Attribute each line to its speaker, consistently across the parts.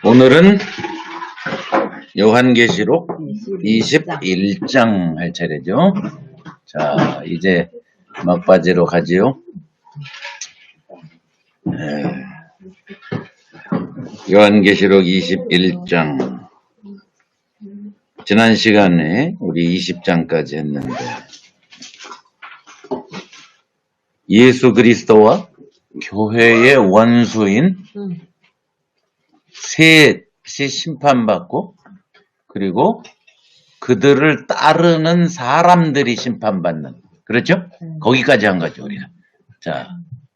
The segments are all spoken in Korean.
Speaker 1: 오늘은 요한계시록 21장 할 차례죠. 자, 이제 막바지로 가지요. 요한계시록 21장. 지난 시간에 우리 20장까지 했는데, 예수 그리스도와 교회의 원수인 셋이 심판받고, 그리고 그들을 따르는 사람들이 심판받는, 그렇죠? 거기까지 한 거죠, 우리는. 자,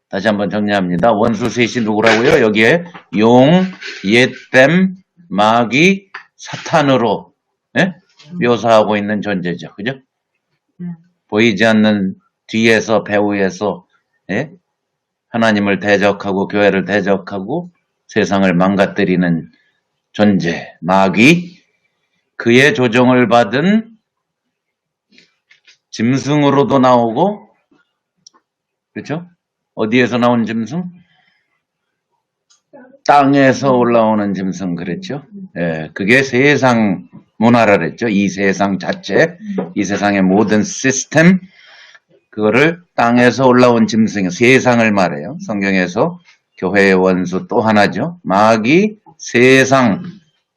Speaker 1: 다시 한번 정리합니다. 원수 셋이 누구라고요? 여기에 용, 옛뱀, 마귀, 사탄으로 묘사하고 있는 존재죠. 그죠? 보이지 않는 뒤에서 배후에서 하나님을 대적하고 교회를 대적하고 세상을 망가뜨리는 존재, 마귀, 그의 조종을 받은 짐승으로도 나오고, 그렇죠? 어디에서 나온 짐승? 땅에서 올라오는 짐승, 그랬죠? 그게 세상 문화라 그랬죠. 이 세상 자체, 이 세상의 모든 시스템, 그거를 땅에서 올라온 짐승, 세상을 말해요. 성경에서 교회의 원수 또 하나죠. 마귀, 세상,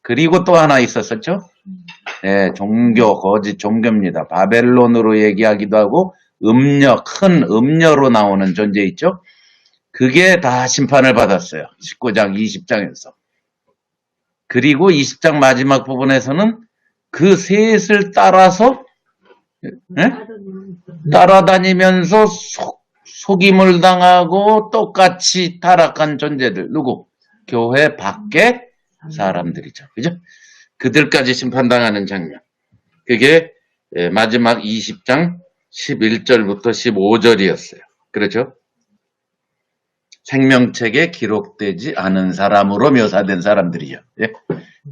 Speaker 1: 그리고 또 하나 있었었죠. 종교, 거짓 종교입니다. 바벨론으로 얘기하기도 하고 음녀, 큰 음녀로 나오는 존재 있죠. 그게 다 심판을 받았어요. 19장, 20장에서. 그리고 20장 마지막 부분에서는 그 셋을 따라서 따라다니면서 속임을 당하고 똑같이 타락한 존재들, 누구? 교회 밖의 사람들이죠. 그죠? 그들까지 심판당하는 장면. 그게 마지막 20장 11절부터 15절이었어요. 그렇죠? 생명책에 기록되지 않은 사람으로 묘사된 사람들이죠.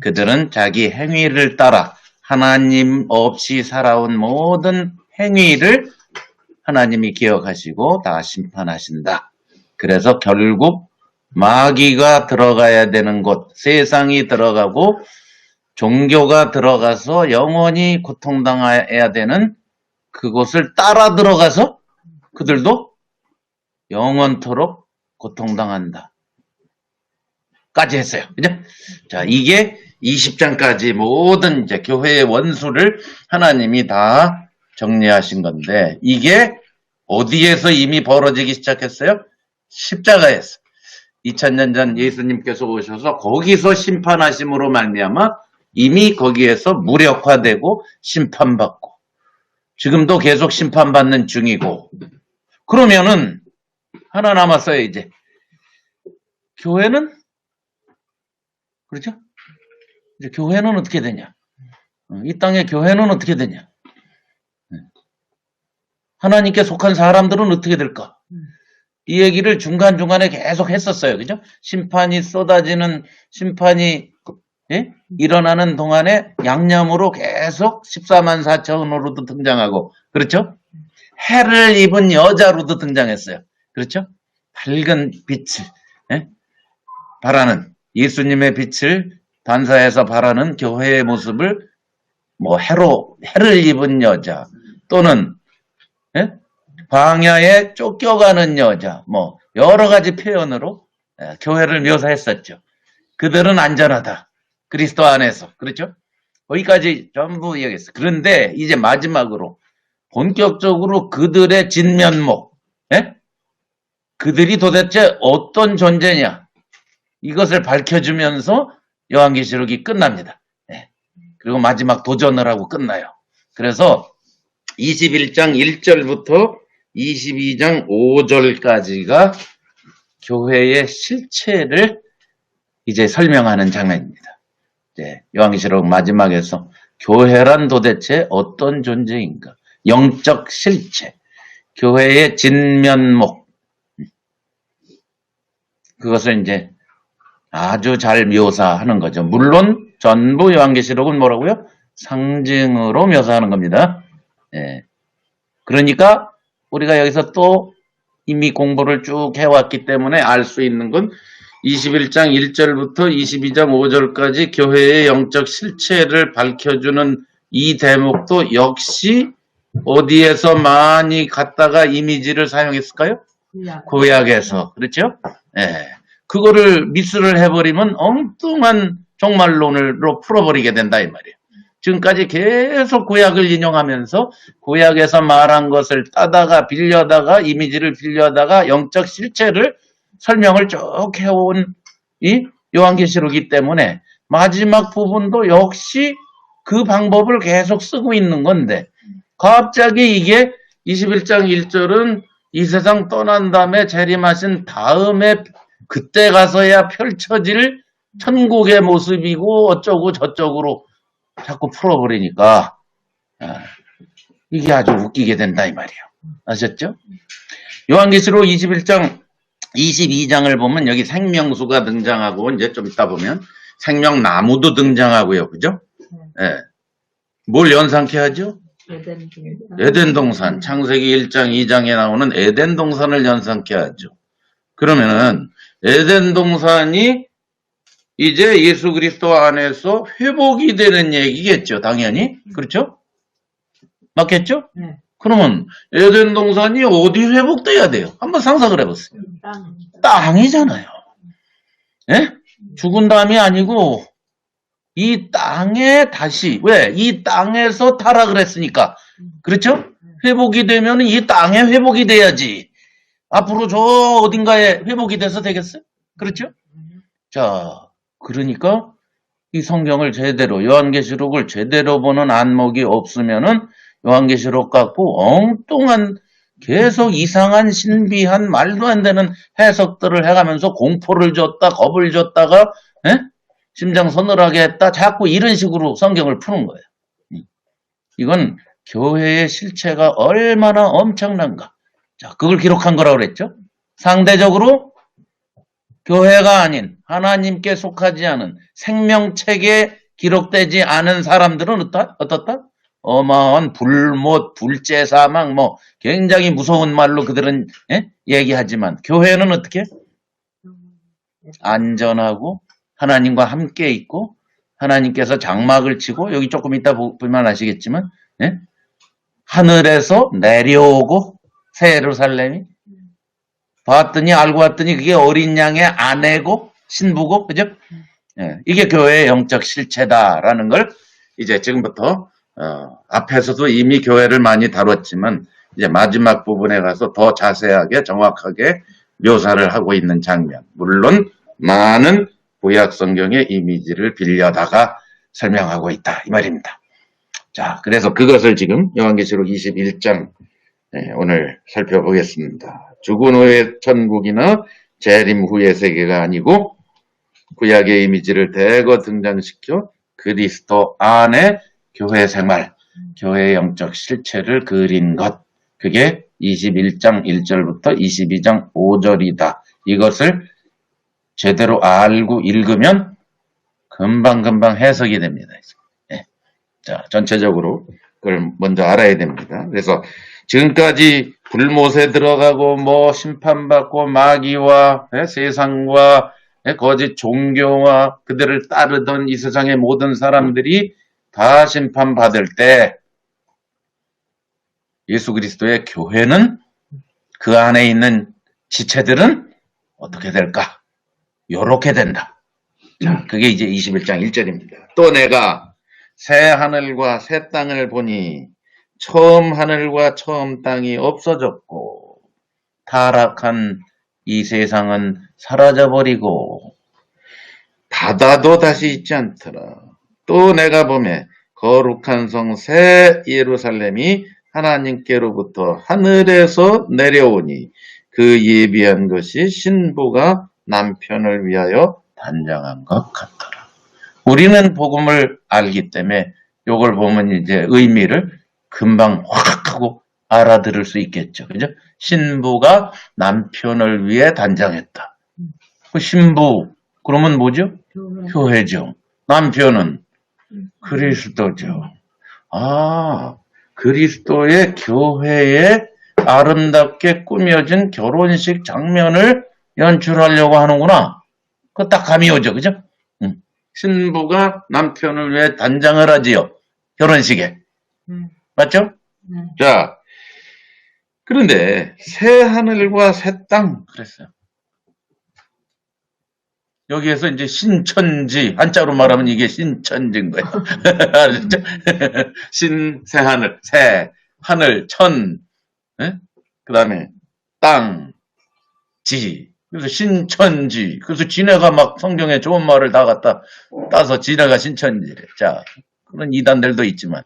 Speaker 1: 그들은 자기 행위를 따라 하나님 없이 살아온 모든 행위를 하나님이 기억하시고 다 심판하신다. 그래서 결국 마귀가 들어가야 되는 곳, 세상이 들어가고 종교가 들어가서 영원히 고통당해야 되는 그곳을 따라 들어가서 그들도 영원토록 고통당한다. 까지 했어요. 그죠? 자, 이게 20장까지 모든 이제 교회의 원수를 하나님이 다 정리하신 건데, 이게 어디에서 이미 벌어지기 시작했어요? 십자가에서. 2000년 전 예수님께서 오셔서 거기서 심판하심으로 말미암아 이미 거기에서 무력화되고 심판받고 지금도 계속 심판받는 중이고, 그러면은 하나 남았어요. 이제 교회는, 그렇죠? 이제 교회는 어떻게 되냐? 이 땅의 교회는 어떻게 되냐? 하나님께 속한 사람들은 어떻게 될까? 이 얘기를 중간중간에 계속 했었어요. 그죠? 심판이 쏟아지는, 심판이 일어나는 동안에 양념으로 계속 14만 4천으로도 등장하고, 그렇죠? 해를 입은 여자로도 등장했어요. 그렇죠? 밝은 빛을 발하는, 예수님의 빛을 반사해서 발하는 교회의 모습을 해를 입은 여자, 또는 광야에 쫓겨가는 여자, 여러 가지 표현으로 교회를 묘사했었죠. 그들은 안전하다. 그리스도 안에서. 그렇죠? 거기까지 전부 이야기했어요. 그런데 이제 마지막으로 본격적으로 그들의 진면목, 그들이 도대체 어떤 존재냐, 이것을 밝혀주면서 요한계시록이 끝납니다. 그리고 마지막 도전을 하고 끝나요. 그래서 21장 1절부터 22장 5절까지가 교회의 실체를 이제 설명하는 장면입니다. 요한계시록 마지막에서 교회란 도대체 어떤 존재인가? 영적 실체, 교회의 진면목, 그것을 이제 아주 잘 묘사하는 거죠. 물론 전부 요한계시록은 뭐라고요? 상징으로 묘사하는 겁니다. 그러니까 우리가 여기서 또 이미 공부를 쭉 해왔기 때문에 알 수 있는 건 21장 1절부터 22장 5절까지 교회의 영적 실체를 밝혀주는 이 대목도 역시 어디에서 많이 갖다가 이미지를 사용했을까요? 구약에서. 그렇죠? 예. 그거를 미스를 해버리면 엉뚱한 종말론으로 풀어버리게 된다 이 말이에요. 지금까지 계속 구약을 인용하면서 구약에서 말한 것을 따다가 빌려다가 이미지를 빌려다가 영적 실체를 설명을 쭉 해온 이 요한계시록이기 때문에 마지막 부분도 역시 그 방법을 계속 쓰고 있는 건데 갑자기 이게 21장 1절은 이 세상 떠난 다음에 재림하신 다음에 그때 가서야 펼쳐질 천국의 모습이고 어쩌고 저쩌고로 자꾸 풀어버리니까 이게 아주 웃기게 된다 이 말이에요. 아셨죠? 요한계시록 21장 22장을 보면 여기 생명수가 등장하고 이제 좀 있다 보면 생명나무도 등장하고요. 그죠? 예. 뭘 연상케 하죠? 에덴 동산. 창세기 1장 2장에 나오는 에덴 동산을 연상케 하죠. 그러면은 에덴 동산이 이제 예수 그리스도 안에서 회복이 되는 얘기겠죠. 당연히. 그렇죠? 맞겠죠?
Speaker 2: 네.
Speaker 1: 그러면 에덴 동산이 어디 회복돼야 돼요? 한번 상상을 해보세요. 땅이잖아요. 예? 죽은 다음이 아니고 이 땅에 다시 왜? 이 땅에서 타락을 했으니까. 그렇죠? 회복이 되면 이 땅에 회복이 돼야지. 앞으로 저 어딘가에 회복이 돼서 되겠어요? 그렇죠? 자, 그러니까 이 성경을 제대로 요한계시록을 제대로 보는 안목이 없으면은 요한계시록 갖고 엉뚱한 계속 이상한 신비한 말도 안 되는 해석들을 해가면서 공포를 줬다 겁을 줬다가 심장 서늘하게 했다 자꾸 이런 식으로 성경을 푸는 거예요. 이건 교회의 실체가 얼마나 엄청난가. 자, 그걸 기록한 거라고 그랬죠. 상대적으로 교회가 아닌 하나님께 속하지 않은 생명책에 기록되지 않은 사람들은 어떻다? 어마어마한 불못, 불제사망 뭐 굉장히 무서운 말로 그들은 얘기하지만 교회는 어떻게? 안전하고 하나님과 함께 있고 하나님께서 장막을 치고 여기 조금 이따 보면 아시겠지만 하늘에서 내려오고 새 예루살렘이 봤더니 알고 봤더니 그게 어린 양의 아내고 신부고 그죠? 이게 교회의 영적 실체다라는 걸 이제 지금부터 앞에서도 이미 교회를 많이 다뤘지만 이제 마지막 부분에 가서 더 자세하게 정확하게 묘사를 하고 있는 장면. 물론 많은 구약 성경의 이미지를 빌려다가 설명하고 있다 이 말입니다. 자, 그래서 그것을 지금 요한계시록 21장 오늘 살펴보겠습니다. 죽은 후의 천국이나 재림 후의 세계가 아니고 구약의 이미지를 대거 등장시켜 그리스도 안에 교회 생활, 교회의 영적 실체를 그린 것. 그게 21장 1절부터 22장 5절이다. 이것을 제대로 알고 읽으면 금방금방 해석이 됩니다. 자, 전체적으로 그걸 먼저 알아야 됩니다. 그래서 지금까지 불못에 들어가고 뭐 심판받고 마귀와 세상과 거짓 종교와 그들을 따르던 이 세상의 모든 사람들이 다 심판받을 때 예수 그리스도의 교회는 그 안에 있는 지체들은 어떻게 될까? 요렇게 된다. 자, 그게 이제 21장 1절입니다. 또 내가 새 하늘과 새 땅을 보니 처음 하늘과 처음 땅이 없어졌고 타락한 이 세상은 사라져버리고 바다도 다시 있지 않더라. 또 내가 보매 거룩한 성 새 예루살렘이 하나님께로부터 하늘에서 내려오니 그 예비한 것이 신부가 남편을 위하여 단장한 것 같더라. 우리는 복음을 알기 때문에 이걸 보면 이제 의미를 금방 확 하고 알아들을 수 있겠죠. 그죠? 신부가 남편을 위해 단장했다. 그 신부, 그러면 뭐죠? 교회죠. 남편은 그리스도죠. 아, 그리스도의 교회에 아름답게 꾸며진 결혼식 장면을 연출하려고 하는구나. 그거 딱 감이 오죠, 그죠? 신부가 남편을 위해 단장을 하지요. 결혼식에. 맞죠? 자, 그런데 새 하늘과 새 땅 그랬어요. 여기에서 이제 신천지, 한자로 말하면 이게 신천지인 거예요. 알았죠? 새 하늘, 천, 그 다음에 땅, 지. 그래서 신천지. 그래서 지네가 막 성경에 좋은 말을 다 갖다 따서 지네가 신천지래. 자, 그런 이단들도 있지만.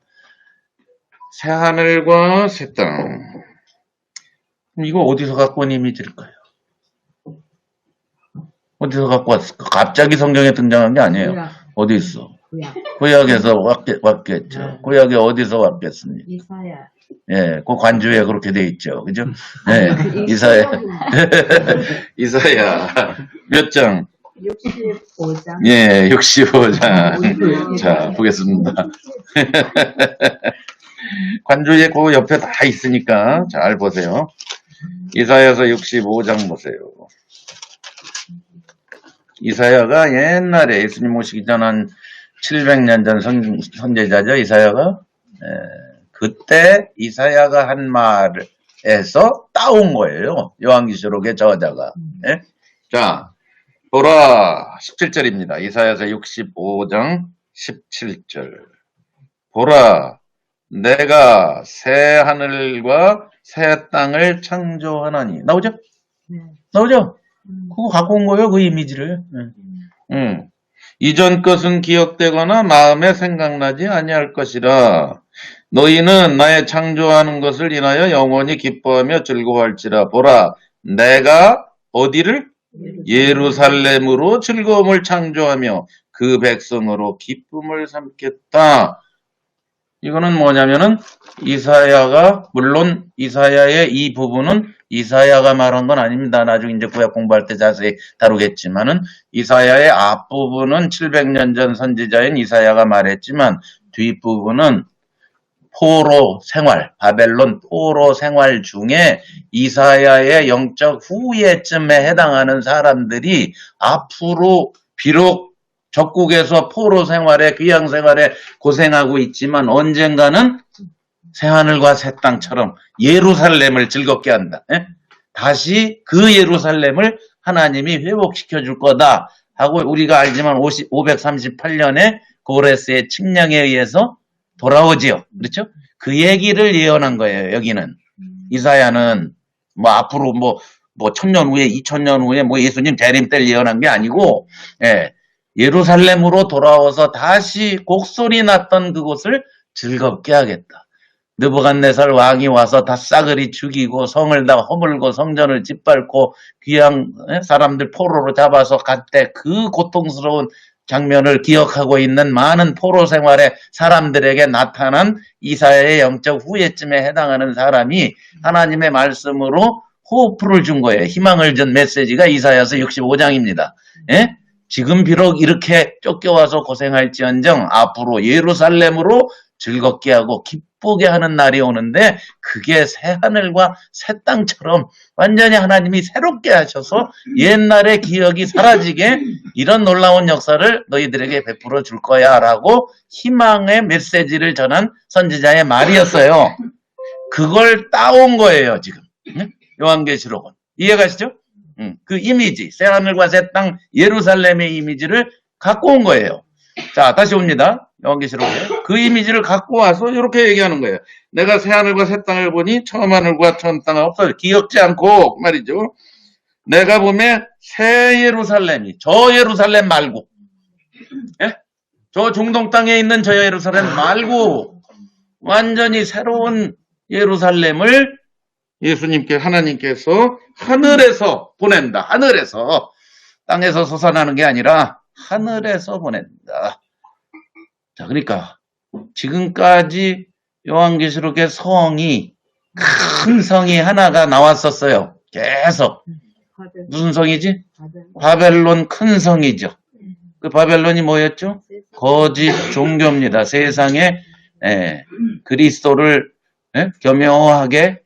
Speaker 1: 새 하늘과 새 땅. 이거 어디서 갖고 온 이미지일까요? 어디서 갖고 왔을까? 갑자기 성경에 등장한 게 아니에요. 어디 있어? 구약에서 왔겠죠. 구약에 어디서 왔겠습니까?
Speaker 2: 이사야.
Speaker 1: 예, 그 관주에 그렇게 돼 있죠. 그죠? 네, 이사야. 이사야. 몇 장?
Speaker 2: 65장.
Speaker 1: 예, 65장. 자, 보겠습니다. 관주에 그 옆에 다 있으니까 잘 보세요. 이사야서 65장 보세요. 이사야가 옛날에 예수님 오시기 전 한 700년 전 선제자죠, 이사야가. 그때 이사야가 한 말에서 따온 거예요. 요한계시록의 저자가. 예? 자, 보라, 17절입니다. 이사야서 65장 17절. 보라, 내가 새 하늘과 새 땅을 창조하나니. 나오죠? 나오죠? 그거 갖고 온 거예요, 그 이미지를. 이전 것은 기억되거나 마음에 생각나지 아니할 것이라. 너희는 나의 창조하는 것을 인하여 영원히 기뻐하며 즐거워할지라. 보라, 내가 어디를? 예루살렘으로 즐거움을 창조하며 그 백성으로 기쁨을 삼겠다. 이거는 뭐냐면은 이사야가, 물론 이사야의 이 부분은 이사야가 말한 건 아닙니다. 나중에 이제 구약 공부할 때 자세히 다루겠지만은 이사야의 앞부분은 700년 전 선지자인 이사야가 말했지만 뒷부분은 포로 생활, 바벨론 포로 생활 중에 이사야의 영적 후예쯤에 해당하는 사람들이 앞으로 비록 적국에서 포로 생활에, 귀양 생활에 고생하고 있지만 언젠가는 새하늘과 새 땅처럼 예루살렘을 즐겁게 한다. 예? 다시 그 예루살렘을 하나님이 회복시켜 줄 거다 하고 우리가 알지만 538년에 고레스의 칙령에 의해서 돌아오지요. 그렇죠? 그 얘기를 예언한 거예요. 여기는 이사야는 뭐 앞으로 뭐 1000년 후에 2000년 후에 뭐 예수님 재림 때를 예언한 게 아니고, 예, 예루살렘으로 돌아와서 다시 곡소리 났던 그곳을 즐겁게 하겠다. 느부갓네살 왕이 와서 다 싸그리 죽이고 성을 다 허물고 성전을 짓밟고 귀양 사람들 포로로 잡아서 갈 때 그 고통스러운 장면을 기억하고 있는 많은 포로 생활의 사람들에게 나타난 이사야의 영적 후예쯤에 해당하는 사람이 하나님의 말씀으로 호프를 준 거예요. 희망을 준 메시지가 이사야서 65장입니다. 예? 지금 비록 이렇게 쫓겨와서 고생할지언정 앞으로 예루살렘으로 즐겁게 하고 기쁘게 하는 날이 오는데 그게 새 하늘과 새 땅처럼 완전히 하나님이 새롭게 하셔서 옛날의 기억이 사라지게 이런 놀라운 역사를 너희들에게 베풀어 줄 거야 라고 희망의 메시지를 전한 선지자의 말이었어요. 그걸 따온 거예요 지금. 요한계시록은. 이해가시죠? 그 이미지, 새 하늘과 새 땅, 예루살렘의 이미지를 갖고 온 거예요. 자, 다시 옵니다. 요한계시록에. 그 이미지를 갖고 와서 이렇게 얘기하는 거예요. 내가 새 하늘과 새 땅을 보니 처음 하늘과 처음 땅은 없어요. 기억지 않고, 그 말이죠. 내가 보면 새 예루살렘이, 저 예루살렘 말고, 예? 저 중동 땅에 있는 저 예루살렘 말고, 완전히 새로운 예루살렘을 예수님께 하나님께서 하늘에서 보낸다. 하늘에서. 땅에서 솟아나는 게 아니라 하늘에서 보낸다. 자, 그러니까 지금까지 요한계시록의 성이 큰 성이 하나가 나왔었어요. 계속. 무슨 성이지? 바벨론 큰 성이죠. 그 바벨론이 뭐였죠? 거짓 종교입니다. 세상에 그리스도를 교묘하게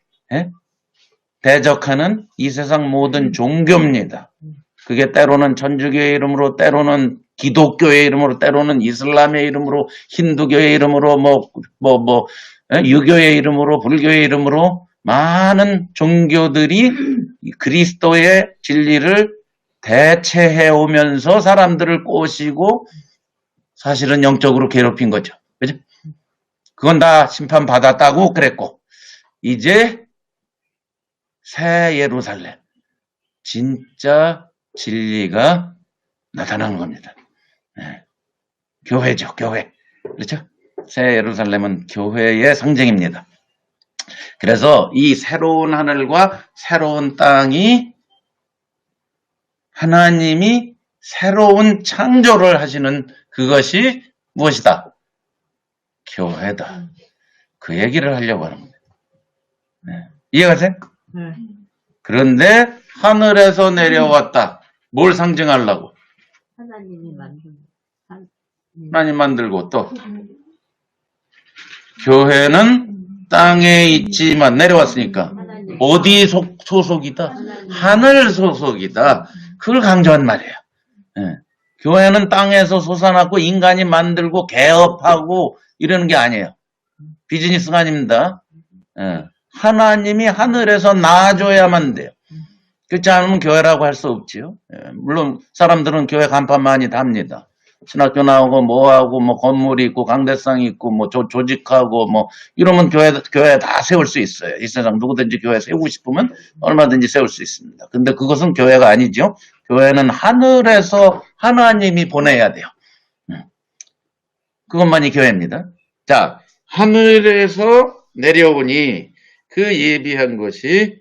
Speaker 1: 대적하는 이 세상 모든 종교입니다. 그게 때로는 천주교의 이름으로, 때로는 기독교의 이름으로, 때로는 이슬람의 이름으로, 힌두교의 이름으로, 유교의 이름으로, 불교의 이름으로 많은 종교들이 그리스도의 진리를 대체해 오면서 사람들을 꼬시고 사실은 영적으로 괴롭힌 거죠. 그죠? 그건 다 심판받았다고 그랬고, 이제 새 예루살렘, 진짜 진리가 나타나는 겁니다. 네. 교회죠, 교회. 그렇죠? 새 예루살렘은 교회의 상징입니다. 그래서 이 새로운 하늘과 새로운 땅이 하나님이 새로운 창조를 하시는 그것이 무엇이다? 교회다. 그 얘기를 하려고 하는 겁니다. 네. 이해가세요?
Speaker 2: 네.
Speaker 1: 그런데 하늘에서 내려왔다. 뭘 상징하려고?
Speaker 2: 하나님이 만든
Speaker 1: 하나님 만들고 또 교회는 땅에 있지만 내려왔으니까 어디 소속이다? 하늘 소속이다. 그걸 강조한 말이에요. 예. 교회는 땅에서 솟아났고 인간이 만들고 개업하고 이러는 게 아니에요. 비즈니스가 아닙니다. 예. 하나님이 하늘에서 놔줘야만 돼요. 그렇지 않으면 교회라고 할 수 없지요. 예. 물론 사람들은 교회 간판 많이 답니다. 신학교 나오고 뭐하고 뭐 건물이 있고 강대상이 있고 뭐 조직하고 뭐 이러면 교회 다 세울 수 있어요. 이 세상 누구든지 교회 세우고 싶으면 얼마든지 세울 수 있습니다. 근데 그것은 교회가 아니죠. 교회는 하늘에서 하나님이 보내야 돼요. 그것만이 교회입니다. 자, 하늘에서 내려오니 그 예비한 것이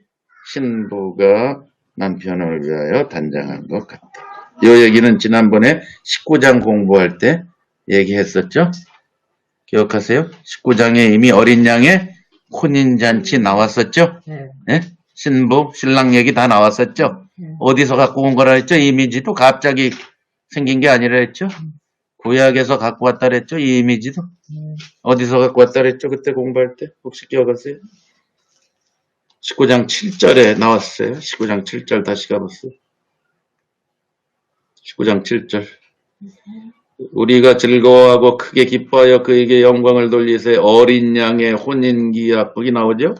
Speaker 1: 신부가 남편을 위하여 단장한 것 같다. 이 얘기는 지난번에 19장 공부할 때 얘기했었죠? 기억하세요? 19장에 이미 어린 양의 혼인잔치 나왔었죠?
Speaker 2: 네.
Speaker 1: 네? 신부, 신랑 얘기 다 나왔었죠?
Speaker 2: 네.
Speaker 1: 어디서 갖고 온 거라 했죠? 이미지도 갑자기 생긴 게 아니라 했죠? 구약에서 갖고 왔다 그랬죠? 이 이미지도? 어디서 갖고 왔다 그랬죠? 그때 공부할 때? 혹시 기억하세요? 19장 7절에 나왔어요. 19장 7절 다시 가보세요. 19장 7절. 우리가 즐거워하고 크게 기뻐하여 그에게 영광을 돌리세 어린 양의 혼인기약 거기 나오죠?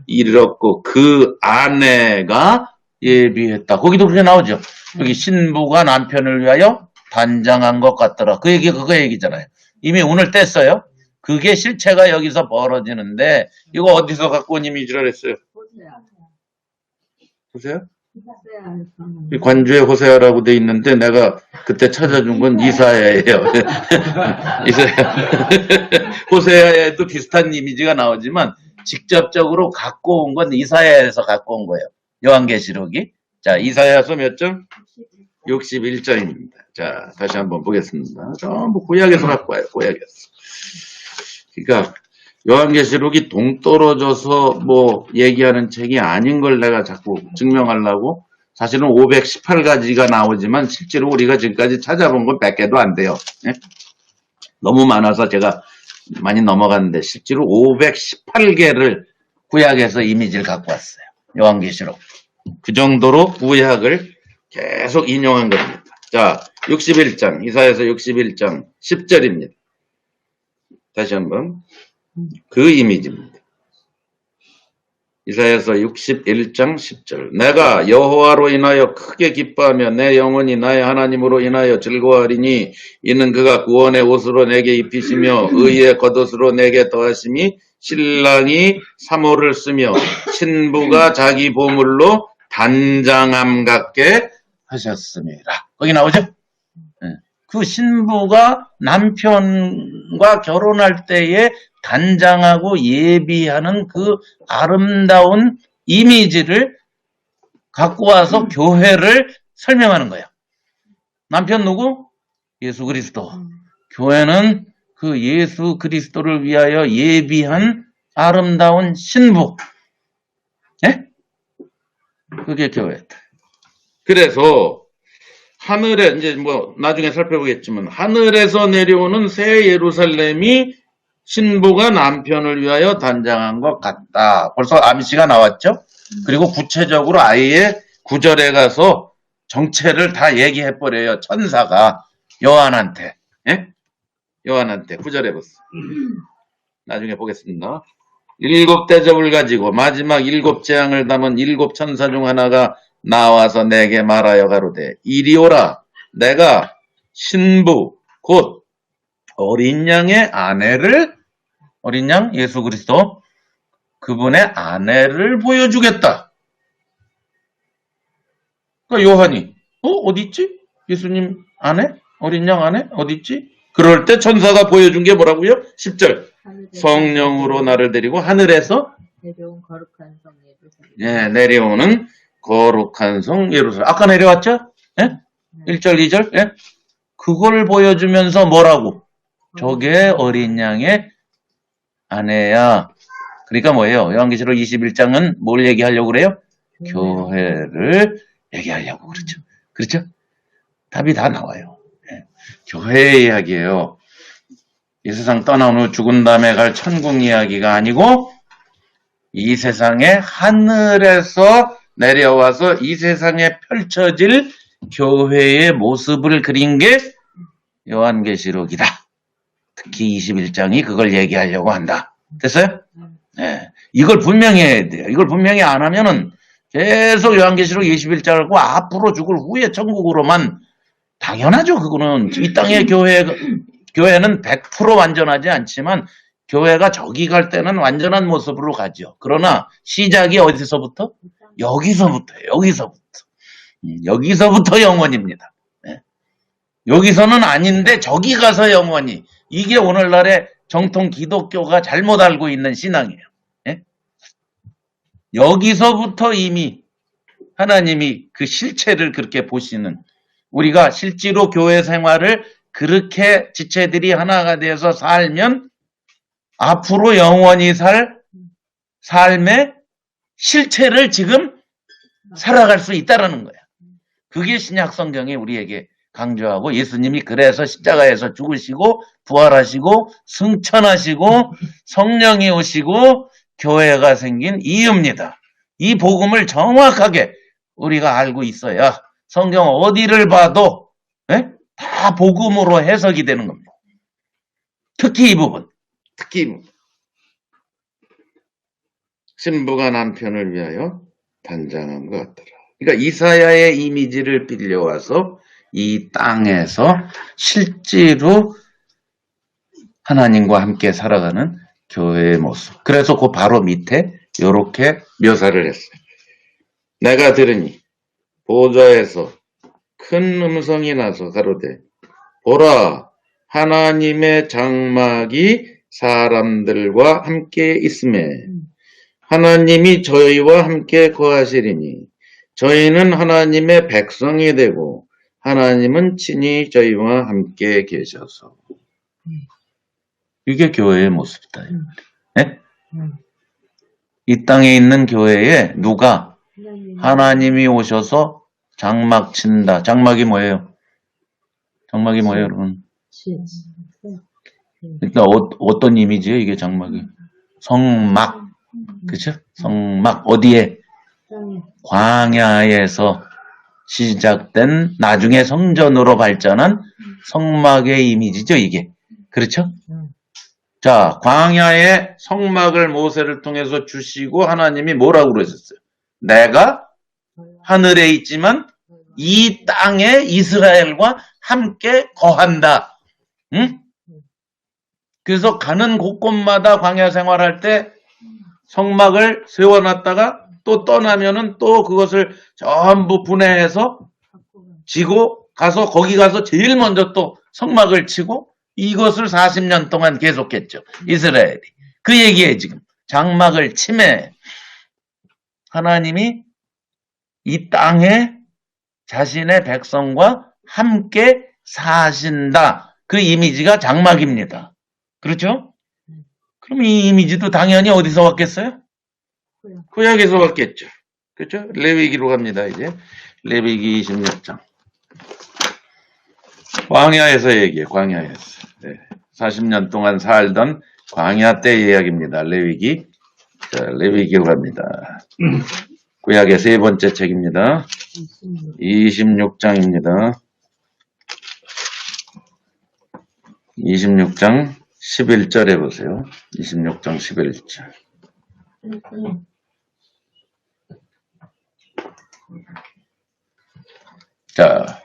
Speaker 1: 이르렀고 그 아내가 예비했다. 거기도 그렇게 나오죠. 여기 신부가 남편을 위하여 단장한 것 같더라. 그 얘기 그거 얘기잖아요. 이미 오늘 뗐어요. 그게 실체가 여기서 벌어지는데 이거 어디서 갖고 온 이미지라 그랬어요? 보세요. 이 관주에 호세아라고 돼 있는데 내가 그때 찾아준 건 이사야예요. 이사야. 호세아에도 비슷한 이미지가 나오지만 직접적으로 갖고 온 건 이사야에서 갖고 온 거예요. 요한계시록이. 자, 이사야서 몇 점? 61점입니다. 자, 다시 한번 보겠습니다. 전부 구약에서 갖고 와요. 구약에서. 그러니까 요한계시록이 동떨어져서 뭐 얘기하는 책이 아닌 걸 내가 자꾸 증명하려고 사실은 518가지가 나오지만 실제로 우리가 지금까지 찾아본 건 100개도 안 돼요. 네? 너무 많아서 제가 많이 넘어갔는데 실제로 518개를 구약에서 이미지를 갖고 왔어요. 요한계시록. 그 정도로 구약을 계속 인용한 겁니다. 자, 61장, 이사야서 61장 10절입니다. 다시 한번. 그 이미지입니다. 이사야서 61장 10절. 내가 여호와로 인하여 크게 기뻐하며 내 영혼이 나의 하나님으로 인하여 즐거워하리니 이는 그가 구원의 옷으로 내게 입히시며 의의 겉옷으로 내게 더하심이 신랑이 사모를 쓰며 신부가 자기 보물로 단장함 같게 하셨습니다. 거기 나오죠? 그 신부가 남편과 결혼할 때에 단장하고 예비하는 그 아름다운 이미지를 갖고 와서 교회를 설명하는 거예요. 남편 누구? 예수 그리스도. 교회는 그 예수 그리스도를 위하여 예비한 아름다운 신부. 예? 그게 교회다. 그래서 하늘에 이제 뭐 나중에 살펴보겠지만 하늘에서 내려오는 새 예루살렘이 신부가 남편을 위하여 단장한 것 같다. 벌써 암시가 나왔죠? 그리고 구체적으로 아예 9절에 가서 정체를 다 얘기해버려요. 천사가 요한한테. 예? 요한한테 구절해봤어. 나중에 보겠습니다. 7대접을 가지고 마지막 7재앙을 담은 7천사 중 하나가 나와서 내게 말하여 가로되 이리 오라. 내가 신부 곧 어린 양의 아내를, 어린 양 예수 그리스도, 그분의 아내를 보여주겠다. 그러니까 요한이 어디 있지? 예수님 아내? 어린 양 아내? 어디 있지? 그럴 때 천사가 보여준 게 뭐라고요? 10절. 성령으로 나를 데리고 하늘에서
Speaker 2: 내려온 거룩한 성 예루살렘.
Speaker 1: 예, 내려오는 거룩한 성 예루살렘. 아까 내려왔죠? 예? 1절, 2절. 예? 그걸 보여주면서 뭐라고? 저게 어린 양의 아내야. 그러니까 뭐예요? 요한계시록 21장은 뭘 얘기하려고 그래요? 교회를 얘기하려고 그러죠. 그렇죠? 답이 다 나와요. 예. 교회 이야기예요. 이 세상 떠난 후 죽은 다음에 갈 천국 이야기가 아니고 이 세상에 하늘에서 내려와서 이 세상에 펼쳐질 교회의 모습을 그린 게 요한계시록이다. 특히 21장이 그걸 얘기하려고 한다. 됐어요? 네. 이걸 분명히 해야 돼요. 이걸 분명히 안 하면은 계속 요한계시록 21장을 고 앞으로 죽을 후에 천국으로만, 당연하죠. 그거는 이 땅의 교회는 100% 완전하지 않지만 교회가 저기 갈 때는 완전한 모습으로 가죠. 그러나 시작이 어디서부터? 여기서부터예요. 여기서부터 영원입니다. 네. 여기서는 아닌데 저기 가서 영원히. 이게 오늘날의 정통 기독교가 잘못 알고 있는 신앙이에요. 네? 여기서부터 이미 하나님이 그 실체를 그렇게 보시는, 우리가 실제로 교회 생활을 그렇게 지체들이 하나가 되어서 살면 앞으로 영원히 살 삶의 실체를 지금 살아갈 수 있다라는 거야. 그게 신약 성경이 우리에게 강조하고, 예수님이 그래서 십자가에서 죽으시고 부활하시고 승천하시고 성령이 오시고 교회가 생긴 이유입니다. 이 복음을 정확하게 우리가 알고 있어야 성경 어디를 봐도 다 복음으로 해석이 되는 겁니다. 특히 이 부분. 신부가 남편을 위하여 단장한 것 같더라. 그러니까 이사야의 이미지를 빌려와서 이 땅에서 실제로 하나님과 함께 살아가는 교회의 모습. 그래서 그 바로 밑에 이렇게 묘사를 했어요. 내가 들으니 보좌에서 큰 음성이 나서 가로되 보라, 하나님의 장막이 사람들과 함께 있음에 하나님이 저희와 함께 거하시리니 저희는 하나님의 백성이 되고 하나님은 친히 저희와 함께 계셔서. 이게 교회의 모습이다. 네? 이 땅에 있는 교회에 누가 하나님이 오셔서 장막 친다. 장막이 뭐예요? 여러분? 그러니까 어떤 이미지예요, 이게 장막이? 성막. 그죠? 성막. 어디에? 광야에서 시작된 나중에 성전으로 발전한 성막의 이미지죠, 이게. 그렇죠? 자, 광야에 성막을 모세를 통해서 주시고 하나님이 뭐라고 그러셨어요? 내가 하늘에 있지만 이 땅에 이스라엘과 함께 거한다. 응? 그래서 가는 곳곳마다 광야 생활할 때 성막을 세워놨다가 또 떠나면은 또 그것을 전부 분해해서 지고 가서 거기 가서 제일 먼저 또 성막을 치고 이것을 40년 동안 계속했죠. 이스라엘이. 그 얘기에 지금 장막을 침해. 하나님이 이 땅에 자신의 백성과 함께 사신다. 그 이미지가 장막입니다. 그렇죠? 그럼 이 이미지도 당연히 어디서 왔겠어요? 구약에서 왔겠죠. 그렇죠? 레위기로 갑니다. 이제 레위기 26장. 광야에서 얘기해요. 광야에서. 네. 40년 동안 살던 광야 때 이야기입니다. 레위기. 자, 레위기로 갑니다. 구약의 세 번째 책입니다. 26장입니다. 26장 11절에 보세요. 26장 11절. 자,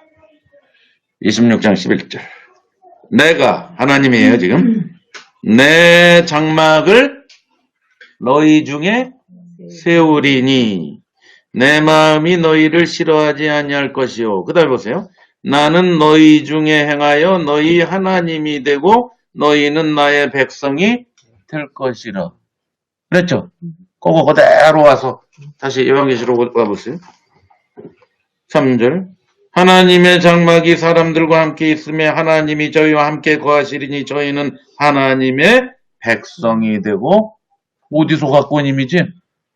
Speaker 1: 26장 11절. 내가, 하나님이에요, 지금. 내 장막을 너희 중에 세우리니 내 마음이 너희를 싫어하지 아니할 것이요. 그 다음에 보세요. 나는 너희 중에 행하여 너희 하나님이 되고 너희는 나의 백성이 될 것이라. 그랬죠? 그거 그대로 와서 다시 요한계시록 와보세요. 3절. 하나님의 장막이 사람들과 함께 있으며 하나님이 저희와 함께 거하시리니 저희는 하나님의 백성이 되고. 어디서 갖고 온 이미지?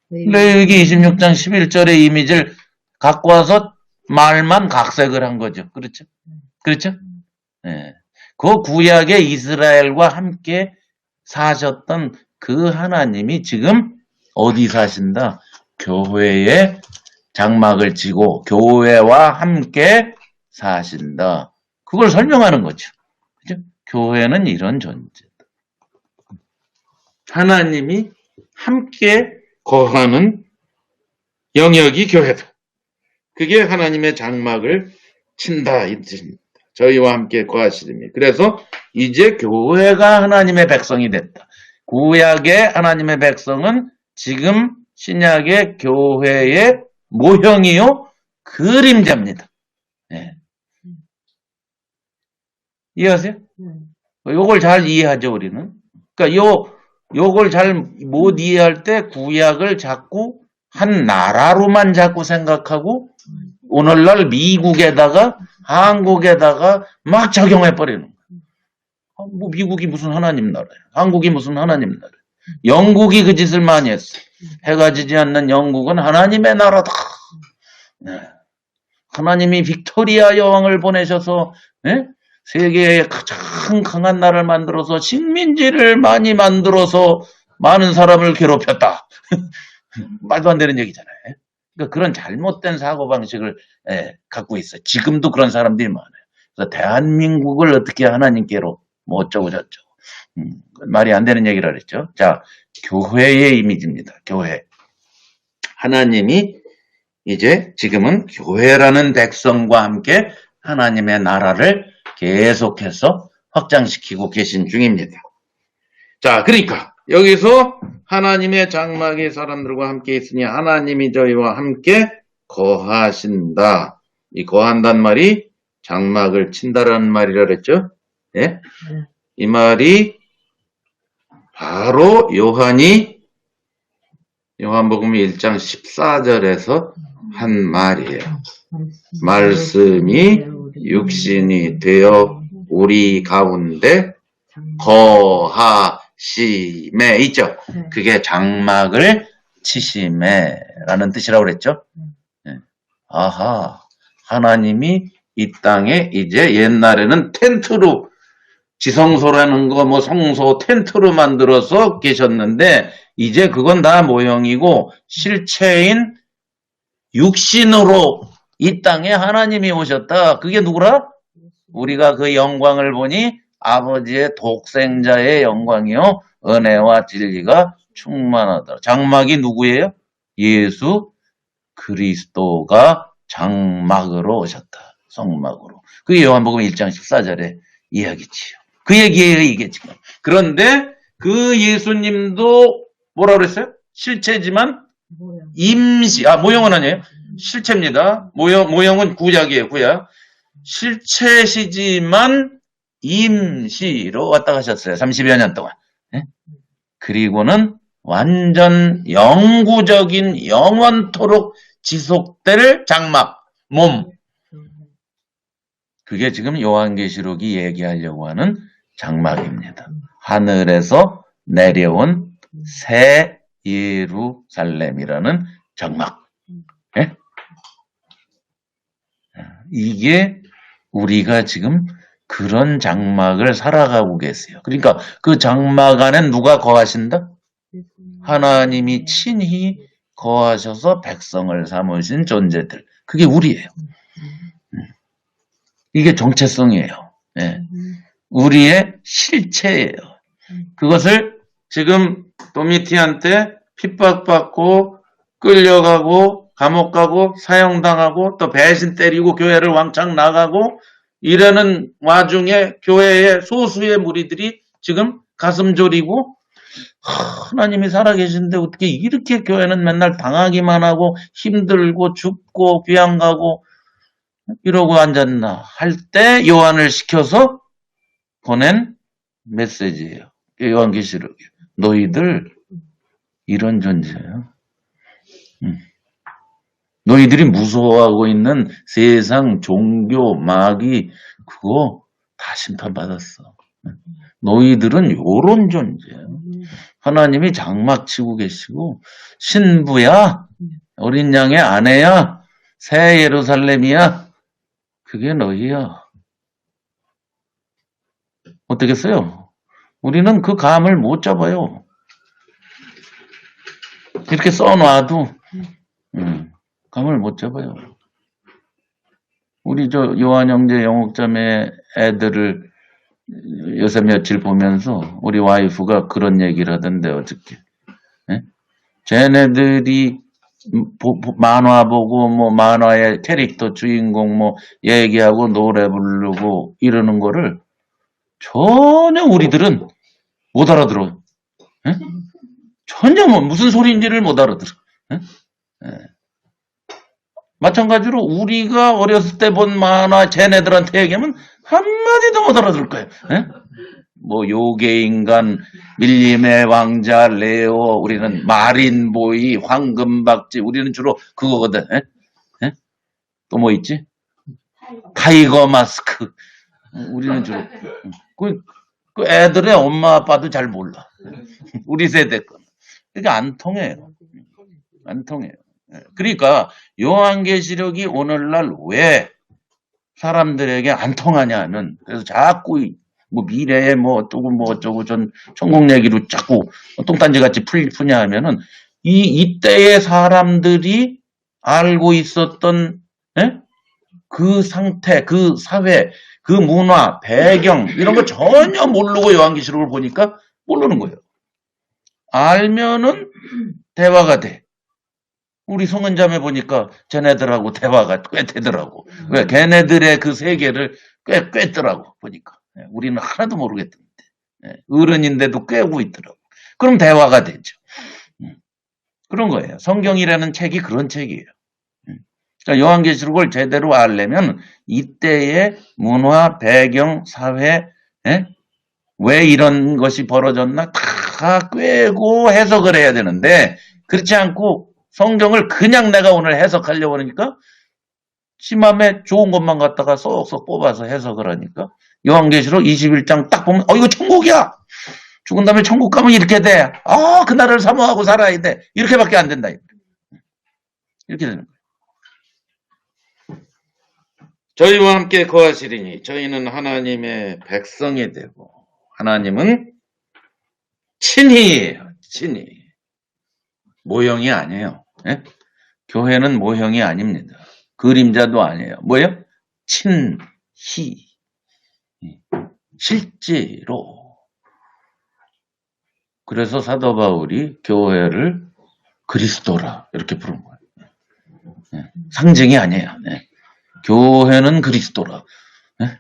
Speaker 1: 레위기 26장 11절의 이미지를 갖고 와서 말만 각색을 한 거죠. 그렇죠? 그렇죠? 예. 그 구약의 이스라엘과 함께 사셨던 그 하나님이 지금 어디 사신다? 교회에 장막을 지고 교회와 함께 사신다. 그걸 설명하는 거죠. 그죠? 교회는 이런 존재다. 하나님이 함께 거하는 영역이 교회다. 그게 하나님의 장막을 친다 이 뜻입니다. 저희와 함께 거하시리니. 그래서 이제 교회가 하나님의 백성이 됐다. 구약의 하나님의 백성은 지금 신약의 교회의 모형이요 그림자입니다. 네. 이해하세요? 요걸 잘 이해하죠 우리는. 그러니까 요걸 잘 못 이해할 때 구약을 자꾸 한 나라로만 자꾸 생각하고 오늘날 미국에다가 한국에다가 막 적용해버리는 거예요. 뭐 미국이 무슨 하나님 나라예요. 한국이 무슨 하나님 나라예요. 영국이 그 짓을 많이 했어요. 해가 지지 않는 영국은 하나님의 나라다. 네. 하나님이 빅토리아 여왕을 보내셔서 네? 세계에 가장 강한 나라를 만들어서 식민지를 많이 만들어서 많은 사람을 괴롭혔다. 말도 안 되는 얘기잖아요. 그러니까 그런 잘못된 사고방식을 갖고 있어요. 지금도 그런 사람들이 많아요. 그래서 대한민국을 어떻게 하나님께로 뭐 어쩌고 저쩌고. 말이 안 되는 얘기를 했죠. 자, 교회의 이미지입니다. 교회. 하나님이 이제 지금은 교회라는 백성과 함께 하나님의 나라를 계속해서 확장시키고 계신 중입니다. 자, 그러니까 여기서 하나님의 장막이 사람들과 함께 있으니 하나님이 저희와 함께 거하신다. 이 거한다는 말이 장막을 친다라는 말이라 그랬죠. 예? 이 말이 바로 요한복음 1장 14절에서 한 말이에요. 말씀이 육신이 되어 우리 가운데 거하심에 있죠. 그게 장막을 치심에라는 뜻이라고 그랬죠. 아하, 하나님이 이 땅에 이제 옛날에는 텐트로 지성소라는 거 뭐 성소 텐트로 만들어서 계셨는데 이제 그건 다 모형이고 실체인 육신으로 이 땅에 하나님이 오셨다. 그게 누구라? 우리가 그 영광을 보니 아버지의 독생자의 영광이요 은혜와 진리가 충만하다. 장막이 누구예요? 예수 그리스도가 장막으로 오셨다. 성막으로. 그게 요한복음 1장 14절의 이야기지요. 그 얘기예요 이게 지금. 그런데 그 예수님도 뭐라 그랬어요? 실체지만 모형은 아니에요. 실체입니다. 모형은 구약이에요. 구약. 실체시지만 임시로 왔다 가셨어요. 30여 년 동안. 네? 그리고는 완전 영구적인 영원토록 지속될 장막, 몸. 그게 지금 요한계시록이 얘기하려고 하는 장막입니다. 하늘에서 내려온 새 예루살렘이라는 장막. 네? 이게 우리가 지금 그런 장막을 살아가고 계세요. 그러니까 그 장막 안에 누가 거하신다? 하나님이 친히 거하셔서 백성을 삼으신 존재들. 그게 우리예요. 이게 정체성이에요. 예. 우리의 실체예요. 그것을 지금 도미티한테 핍박받고 끌려가고 감옥 가고 사형당하고 또 배신 때리고 교회를 왕창 나가고 이러는 와중에 교회의 소수의 무리들이 지금 가슴 졸이고 하나님이 살아계신데 어떻게 이렇게 교회는 맨날 당하기만 하고 힘들고 춥고 귀양 가고 이러고 앉았나 할 때 요한을 시켜서 보낸 메시지예요. 요한계시록이요. 너희들 이런 존재예요. 너희들이 무서워하고 있는 세상, 종교, 마귀 그거 다 심판받았어. 너희들은 요런 존재예요. 하나님이 장막 치고 계시고 신부야, 어린 양의 아내야, 새 예루살렘이야. 그게 너희야. 어떻겠어요? 우리는 그 감을 못 잡아요. 이렇게 써놔도 감을 못 잡아요. 우리 저 요한 형제 영옥자매 애들을 요새 며칠 보면서 우리 와이프가 그런 얘기를 하던데 어저께. 예? 쟤네들이 만화 보고 뭐 만화의 캐릭터 주인공 뭐 얘기하고 노래 부르고 이러는 거를 전혀 우리들은 못 알아들어요. 예? 전혀 뭐 무슨 소리인지를 못 알아들어. 예? 예. 마찬가지로 우리가 어렸을 때 본 만화 쟤네들한테 얘기하면 한마디도 못 알아들을 거예요. 예? 뭐 요괴인간, 밀림의 왕자, 레오, 우리는 마린보이, 황금박쥐, 우리는 주로 그거거든. 예? 예? 또 뭐 있지? 타이거 마스크. 우리는 주로 그 애들의 엄마 아빠도 잘 몰라. 우리 세대 건. 그게 안 통해요. 안 통해요. 그러니까 요한계시록이 오늘날 왜 사람들에게 안 통하냐는 그래서 자꾸 뭐 미래에 뭐 어쩌고 뭐 어쩌고 전 천국 얘기로 자꾸 똥단지 같이 푸냐 하면은 이때의 사람들이 알고 있었던 그 상태, 그 사회, 그 문화, 배경 이런 거 전혀 모르고 요한계시록을 보니까 모르는 거예요. 알면은 대화가 돼. 우리 송은자매 보니까 쟤네들하고 대화가 꽤 되더라고. 왜? 걔네들의 그 세계를 꽤 꿰더라고 보니까. 우리는 하나도 모르겠던데. 어른인데도 꿰고 있더라고. 그럼 대화가 되죠. 그런 거예요. 성경이라는 책이 그런 책이에요. 그러니까 요한계시록을 제대로 알려면 이때의 문화, 배경, 사회, 왜 이런 것이 벌어졌나 다 꿰고 해석을 해야 되는데 그렇지 않고 성경을 그냥 내가 오늘 해석하려고 하니까 심함에 좋은 것만 갖다가 쏙쏙 뽑아서 해석을 하니까 요한계시록 21장 딱 보면 이거 천국이야. 죽은 다음에 천국 가면 이렇게 돼. 그날을 사모하고 살아야 돼. 이렇게밖에 안 된다. 이렇게 되는 거예요. 저희와 함께 거하시리니 저희는 하나님의 백성이 되고 하나님은 친히예요. 친히. 모형이 아니에요. 예? 교회는 모형이 아닙니다. 그림자도 아니에요. 뭐예요? 친히. 실제로. 그래서 사도 바울이 교회를 그리스도라 이렇게 부른 거예요. 예? 상징이 아니에요. 예? 교회는 그리스도라. 예?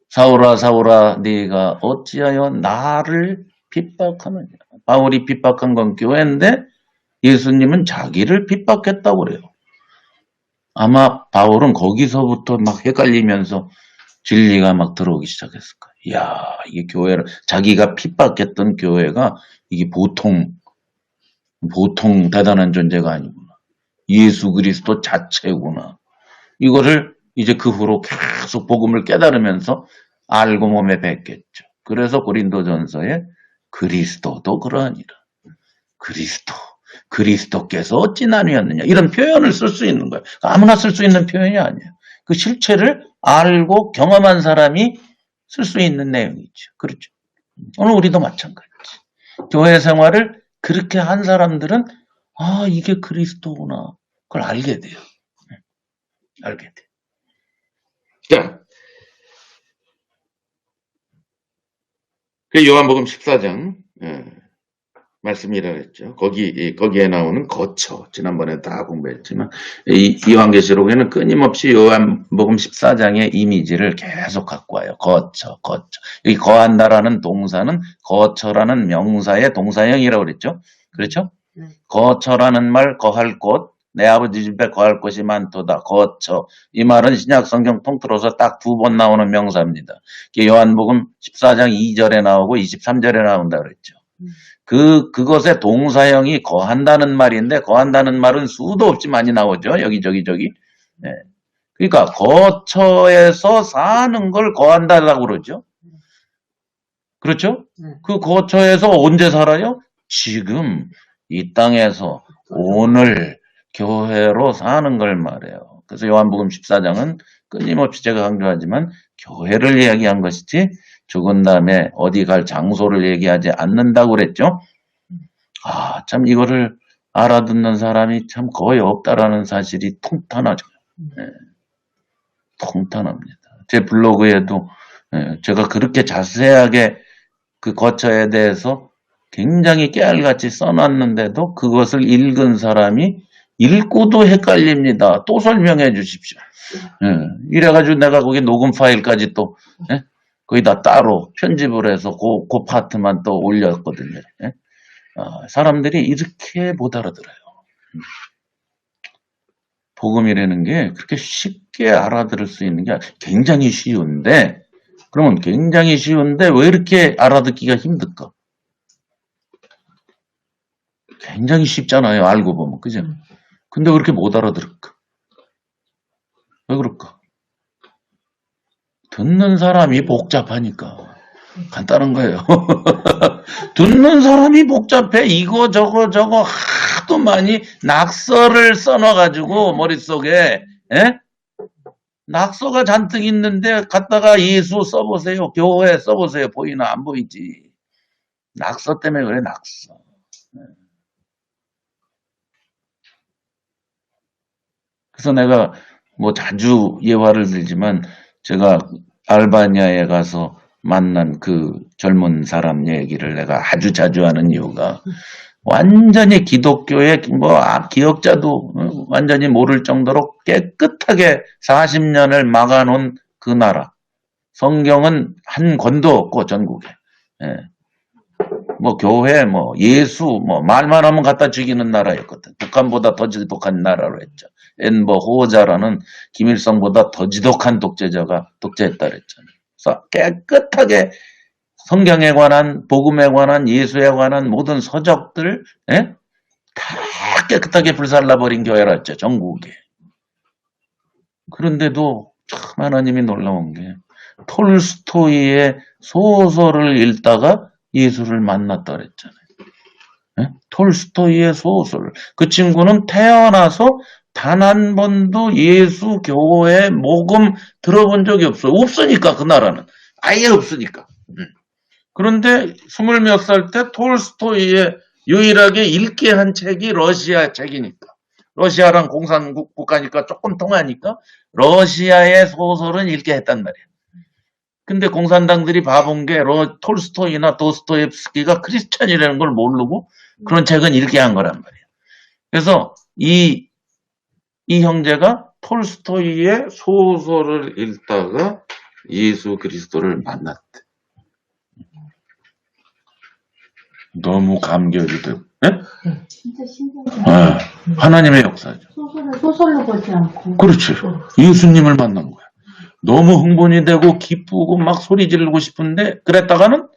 Speaker 1: 사울아 사울아 네가 어찌하여 나를 핍박하느냐. 바울이 핍박한 건 교회인데 예수님은 자기를 핍박했다고 그래요. 아마 바울은 거기서부터 막 헷갈리면서 진리가 막 들어오기 시작했을 거예요. 이야, 이게 교회를, 자기가 핍박했던 교회가 이게 보통 대단한 존재가 아니구나. 예수 그리스도 자체구나. 이거를 이제 그 후로 계속 복음을 깨달으면서 알고 몸에 뱉겠죠. 그래서 고린도전서에 그리스도도 그러하니라. 그리스도께서 어찌 나뉘었느냐 이런 표현을 쓸 수 있는 거예요. 아무나 쓸 수 있는 표현이 아니에요. 그 실체를 알고 경험한 사람이 쓸 수 있는 내용이죠. 그렇죠. 오늘 우리도 마찬가지지. 교회 생활을 그렇게 한 사람들은 아, 이게 그리스도구나. 그걸 알게 돼요. 알게 돼. 자, 그 요한복음 14장, 말씀이라 그랬죠. 거기에 나오는 거처. 지난번에 다 공부했지만, 이 요한계시록에는 끊임없이 요한복음 14장의 이미지를 계속 갖고 와요. 거처. 여기 거한다라는 동사는 거처라는 명사의 동사형이라고 그랬죠. 그렇죠? 거처라는 말, 거할 곳, 내 아버지 집에 거할 곳이 많도다. 거처. 이 말은 신약 성경 통틀어서 딱 2번 나오는 명사입니다. 요한복음 14장 2절에 나오고 23절에 나온다 그랬죠. 그것의 동사형이 거한다는 말인데, 거한다는 말은 수도 없이 많이 나오죠. 여기저기. 네. 그러니까 거처에서 사는 걸 거한다라고 그러죠. 그렇죠? 그 거처에서 언제 살아요? 지금 이 땅에서 오늘 교회로 사는 걸 말해요. 그래서 요한복음 14장은 끊임없이 제가 강조하지만 교회를 이야기한 것이지 죽은 다음에 어디 갈 장소를 얘기하지 않는다고 그랬죠. 아, 참 이거를 알아듣는 사람이 참 거의 없다라는 사실이 통탄하죠. 네. 통탄합니다. 제 블로그에도 제가 그렇게 자세하게 그 거처에 대해서 굉장히 깨알같이 써놨는데도 그것을 읽은 사람이 읽고도 헷갈립니다. 또 설명해 주십시오. 이래가지고 내가 거기 녹음 파일까지 또 거기다 따로 편집을 해서 그 파트만 또 올렸거든요. 사람들이 이렇게 못 알아들어요. 복음이라는 게 그렇게 쉽게 알아들을 수 있는 게 굉장히 쉬운데, 그러면 굉장히 쉬운데 왜 이렇게 알아듣기가 힘들까? 굉장히 쉽잖아요. 알고 보면. 그죠? 근데 왜 이렇게 못 알아들을까? 왜 그럴까? 듣는 사람이 복잡하니까. 간단한 거예요. 듣는 사람이 복잡해. 이거 저거 하도 많이 낙서를 써놔가지고 머릿속에 낙서가 잔뜩 있는데 갖다가 예수 써보세요. 교회 써보세요. 보이나 안 보이지. 낙서 때문에 그래. 낙서. 그래서 내가 뭐 자주 예화를 들지만 제가 알바니아에 가서 만난 그 젊은 사람 얘기를 내가 아주 자주 하는 이유가 완전히 기독교의 뭐 기억자도 완전히 모를 정도로 깨끗하게 40년을 막아놓은 그 나라. 성경은 한 권도 없고 전국에. 뭐 교회, 뭐 예수, 뭐 말만 하면 갖다 죽이는 나라였거든. 북한보다 더 지독한 나라로 했죠. 엔버 호자라는 김일성보다 더 지독한 독재자가 독재했다 그랬잖아요. 그래서 깨끗하게 성경에 관한, 복음에 관한, 예수에 관한 모든 서적들 다 깨끗하게 불살라버린 교회라 했죠. 전국에. 그런데도 참 하나님이 놀라운 게 톨스토이의 소설을 읽다가 예수를 만났다 그랬잖아요. 톨스토이의 소설. 그 친구는 태어나서 단 한 번도 예수 교회 복음 들어본 적이 없어요. 없으니까 그 나라는. 아예 없으니까. 그런데 20몇 살 때 톨스토이의 유일하게 읽게 한 책이 러시아 책이니까. 러시아랑 공산국 국가니까 조금 통하니까 러시아의 소설은 읽게 했단 말이에요. 근데 공산당들이 바본 게 톨스토이나 도스토옙스키가 크리스천이라는 걸 모르고 그런 책은 읽게 한 거란 말이에요. 그래서 이 형제가 톨스토이의 소설을 읽다가 예수 그리스도를 만났대. 너무 감격이 돼.
Speaker 3: 진짜 신기하다.
Speaker 1: 하나님의 역사죠.
Speaker 3: 소설로 보지 않고.
Speaker 1: 그렇지. 예수님을 만난 거야. 너무 흥분이 되고 기쁘고 막 소리 지르고 싶은데 그랬다가는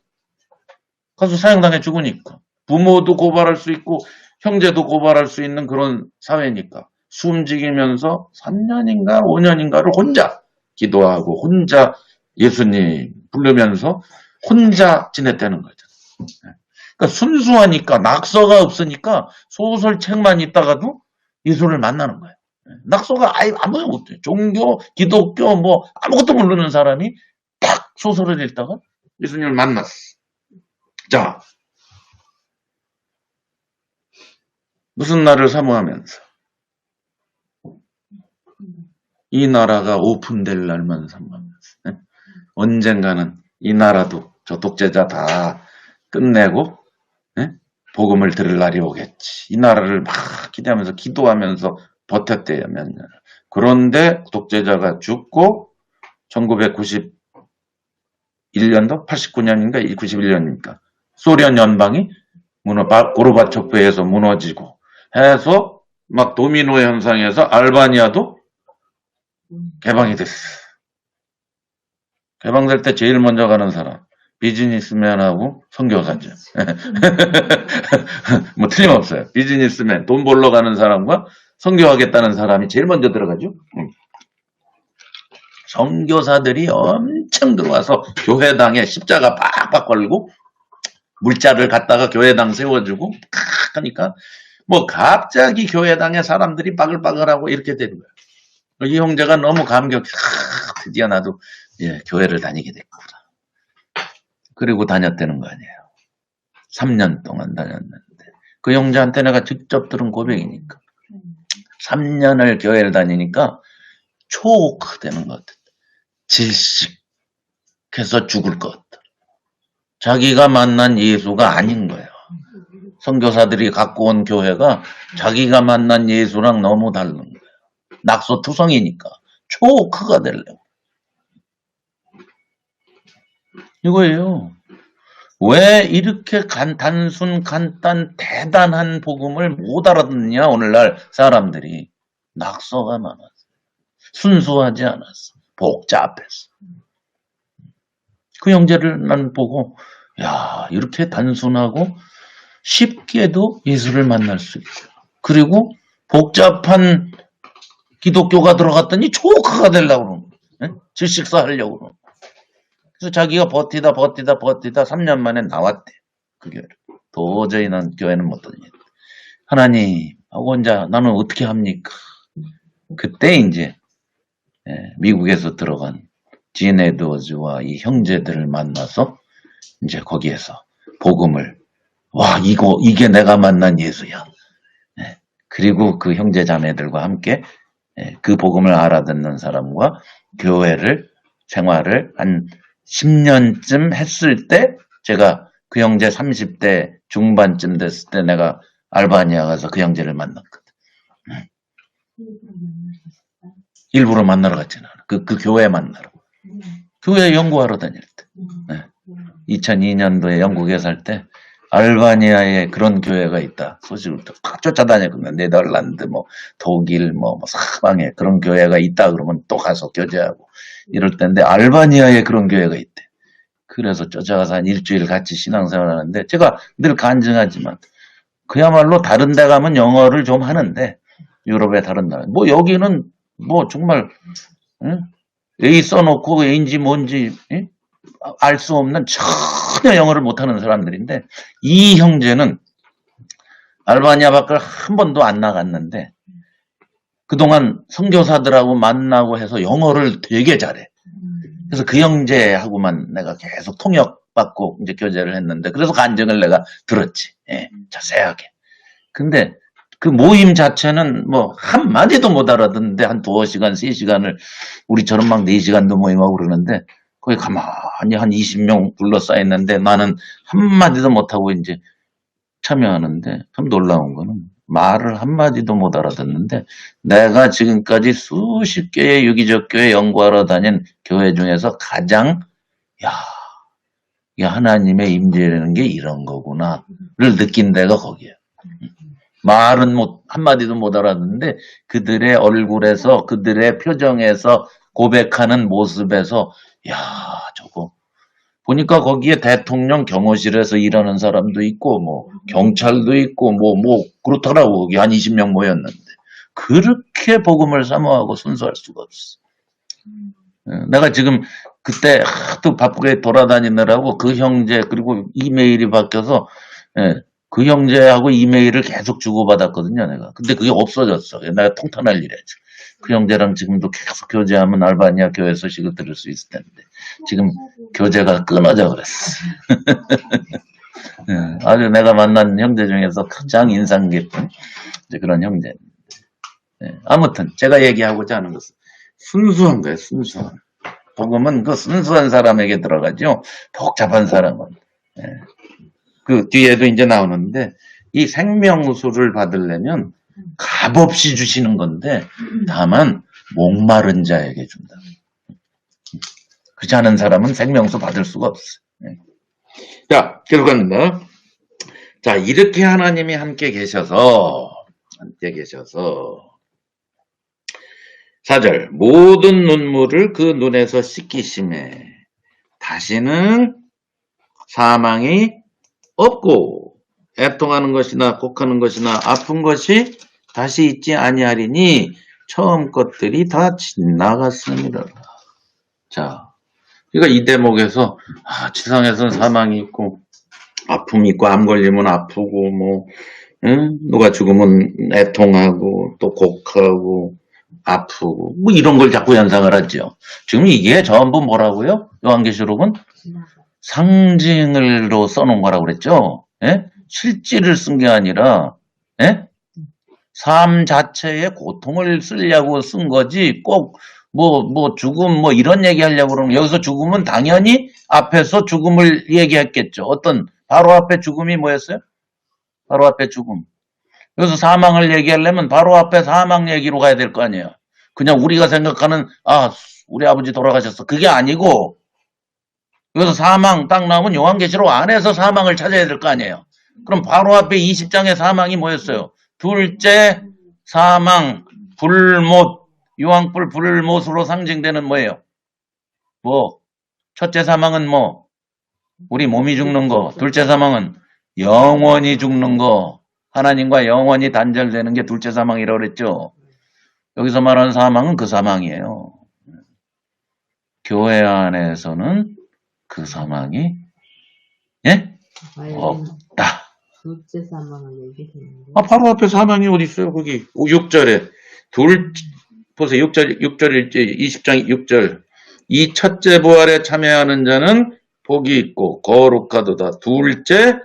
Speaker 1: 가서 사형당해 죽으니까. 부모도 고발할 수 있고 형제도 고발할 수 있는 그런 사회니까. 숨지기면서 3년인가 5년인가를 혼자 기도하고 혼자 예수님 부르면서 혼자 지냈다는 거죠. 그러니까 순수하니까 낙서가 없으니까 소설책만 있다가도 예수를 만나는 거예요. 낙서가 아예 아무것도 못해요. 종교, 기독교 뭐 아무것도 모르는 사람이 딱 소설을 읽다가 예수님을 만났어. 자, 무슨 날을 사모하면서 이 나라가 오픈될 날만 사모하면서 언젠가는 이 나라도 저 독재자 다 끝내고 복음을 들을 날이 오겠지. 이 나라를 막 기대하면서 기도하면서 버텼대요, 몇 년. 그런데 독재자가 죽고 1991년도 89년인가 91년입니까? 소련 연방이 고르바초프에서 무너지고 해서 막 도미노 현상에서 알바니아도 개방이 됐어. 개방될 때 제일 먼저 가는 사람 비즈니스맨하고 선교사죠. 뭐 틀림없어요. 비즈니스맨 돈 벌러 가는 사람과 선교하겠다는 사람이 제일 먼저 들어가죠. 선교사들이 엄청 들어와서 교회당에 십자가 빡빡 걸고 물자를 갖다가 교회당 세워주고 하니까 뭐 갑자기 교회당에 사람들이 빠글빠글하고 이렇게 되는 거예요. 이 형제가 너무 감격해. 드디어 나도 교회를 다니게 됐구나. 그리고 다녔다는 거 아니에요. 3년 동안 다녔는데 그 형제한테 내가 직접 들은 고백이니까 3년을 교회를 다니니까 초크 되는 것 같아. 질식해서 죽을 것 같아. 자기가 만난 예수가 아닌 거예요. 선교사들이 갖고 온 교회가 자기가 만난 예수랑 너무 다른 거예요. 낙소투성이니까 초크가 되려고. 이거예요. 왜 이렇게 단순, 간단, 대단한 복음을 못 알아듣냐, 오늘날 사람들이. 낙서가 많았어. 순수하지 않았어. 복잡했어. 그 형제를 난 보고, 야, 이렇게 단순하고 쉽게도 예수를 만날 수 있어. 그리고 복잡한 기독교가 들어갔더니 초크가 되려고 그러는 거야. 질식사 하려고 그러는 거야. 그래서 자기가 버티다 3년 만에 나왔대. 그 교회를. 도저히 난 교회는 못 다니겠다. 하나님, 하고 혼자 나는 어떻게 합니까? 그때 이제 미국에서 들어간 진 에드워즈와 이 형제들을 만나서 이제 거기에서 복음을 와 이게 내가 만난 예수야. 그리고 그 형제 자매들과 함께 그 복음을 알아듣는 사람과 교회를 생활을 한 10년쯤 했을 때 제가 그 형제 30대 중반쯤 됐을 때 내가 알바니아 가서 그 형제를 만났거든. 일부러 만나러 갔지는 않아. 그 교회 만나러. 교회 연구하러 다닐 때. 2002년도에 영국에 살 때 알바니아에 그런 교회가 있다. 소식을 딱 쫓아다녔거든. 네덜란드, 독일, 사방에 그런 교회가 있다. 그러면 또 가서 교제하고 이럴 때인데 알바니아에 그런 교회가 있대. 그래서 쫓아가서 한 일주일 같이 신앙생활 하는데 제가 늘 간증하지만 그야말로 다른 데 가면 영어를 좀 하는데 유럽의 다른 나라. 여기는 정말 A 써놓고 A인지 뭔지 알 수 없는 전혀 영어를 못하는 사람들인데 이 형제는 알바니아 밖을 한 번도 안 나갔는데 그동안 선교사들하고 만나고 해서 영어를 되게 잘해. 그래서 그 형제하고만 내가 계속 통역받고 이제 교제를 했는데 그래서 간증을 내가 들었지. 자세하게. 근데 그 모임 자체는 한마디도 못 알아듣는데 한 2시간, 3시간을 우리처럼 막 4시간도 모임하고 그러는데 거기 가만히 한 20명 둘러싸였는데 나는 한마디도 못하고 이제 참여하는데 참 놀라운 거는 말을 한마디도 못 알아듣는데 내가 지금까지 수십 개의 유기적 교회 연구하러 다닌 교회 중에서 가장 이 하나님의 임재라는 게 이런 거구나를 느낀 데가 거기야. 말은 한마디도 못 알아듣는데 그들의 얼굴에서 그들의 표정에서 고백하는 모습에서 저거 보니까 거기에 대통령 경호실에서 일하는 사람도 있고 경찰도 있고 그렇더라고. 거기 한 20명 모였는데 그렇게 복음을 사모하고 순수할 수가 없어. 내가 지금 그때 하도 바쁘게 돌아다니느라고 그 형제 그리고 이메일이 바뀌어서 그 형제하고 이메일을 계속 주고받았거든요, 내가. 근데 그게 없어졌어. 내가 통탄할 일이지. 그 형제랑 지금도 계속 교제하면 알바니아 교회 소식을 들을 수 있을 텐데. 지금 교제가 끊어져 그랬어. 예, 아주 내가 만난 형제 중에서 가장 인상 깊은 이제 그런 형제. 예, 아무튼 제가 얘기하고자 하는 것은 순수한 거예요. 순수한. 복음은 그 순수한 사람에게 들어가죠. 복잡한 사람은. 예. 그 뒤에도 이제 나오는데 이 생명수를 받으려면 값없이 주시는 건데 다만 목마른 자에게 준다. 그렇지 않은 사람은 생명수 받을 수가 없어요. 예. 자, 계속합니다. 자, 이렇게 하나님이 함께 계셔서 4절 모든 눈물을 그 눈에서 씻기심에 다시는 사망이 없고 애통하는 것이나 곡하는 것이나 아픈 것이 다시 있지 아니하리니 처음 것들이 다 지나갔습니다. 자, 그러니까 이 대목에서 지상에서는 사망이 있고 아픔이 있고 암 걸리면 아프고 뭐 누가 죽으면 애통하고 또 곡하고 아프고 뭐 이런 걸 자꾸 연상을 하죠. 지금 이게 전부 뭐라고요? 요한계시록은 상징으로 써놓은 거라고 그랬죠. 예? 실질을 쓴 게 아니라 예? 삶 자체의 고통을 쓰려고 쓴 거지 꼭 뭐 죽음 뭐 이런 얘기 하려고 그러면 여기서 죽음은 당연히 앞에서 죽음을 얘기했겠죠. 어떤 바로 앞에 죽음이 뭐였어요? 바로 앞에 죽음. 여기서 사망을 얘기하려면 바로 앞에 사망 얘기로 가야 될 거 아니에요. 그냥 우리가 생각하는 우리 아버지 돌아가셨어. 그게 아니고 여기서 사망 딱 나오면 요한계시록 안에서 사망을 찾아야 될 거 아니에요. 그럼 바로 앞에 20장의 사망이 뭐였어요? 둘째 사망, 불못, 유황불 불못으로 상징되는 뭐예요? 첫째 사망은 우리 몸이 죽는 거. 둘째 사망은 영원히 죽는 거. 하나님과 영원히 단절되는 게 둘째 사망이라고 그랬죠. 여기서 말하는 사망은 그 사망이에요. 교회 안에서는 그 사망이 없다.
Speaker 2: 둘째 사망을 얘기했는데.
Speaker 1: 바로 앞에 사망이 어디 있어요? 거기 6절에 보세요. 6절 20장 6절. 이 첫째 부활에 참여하는 자는 복이 있고 거룩하도다. 둘째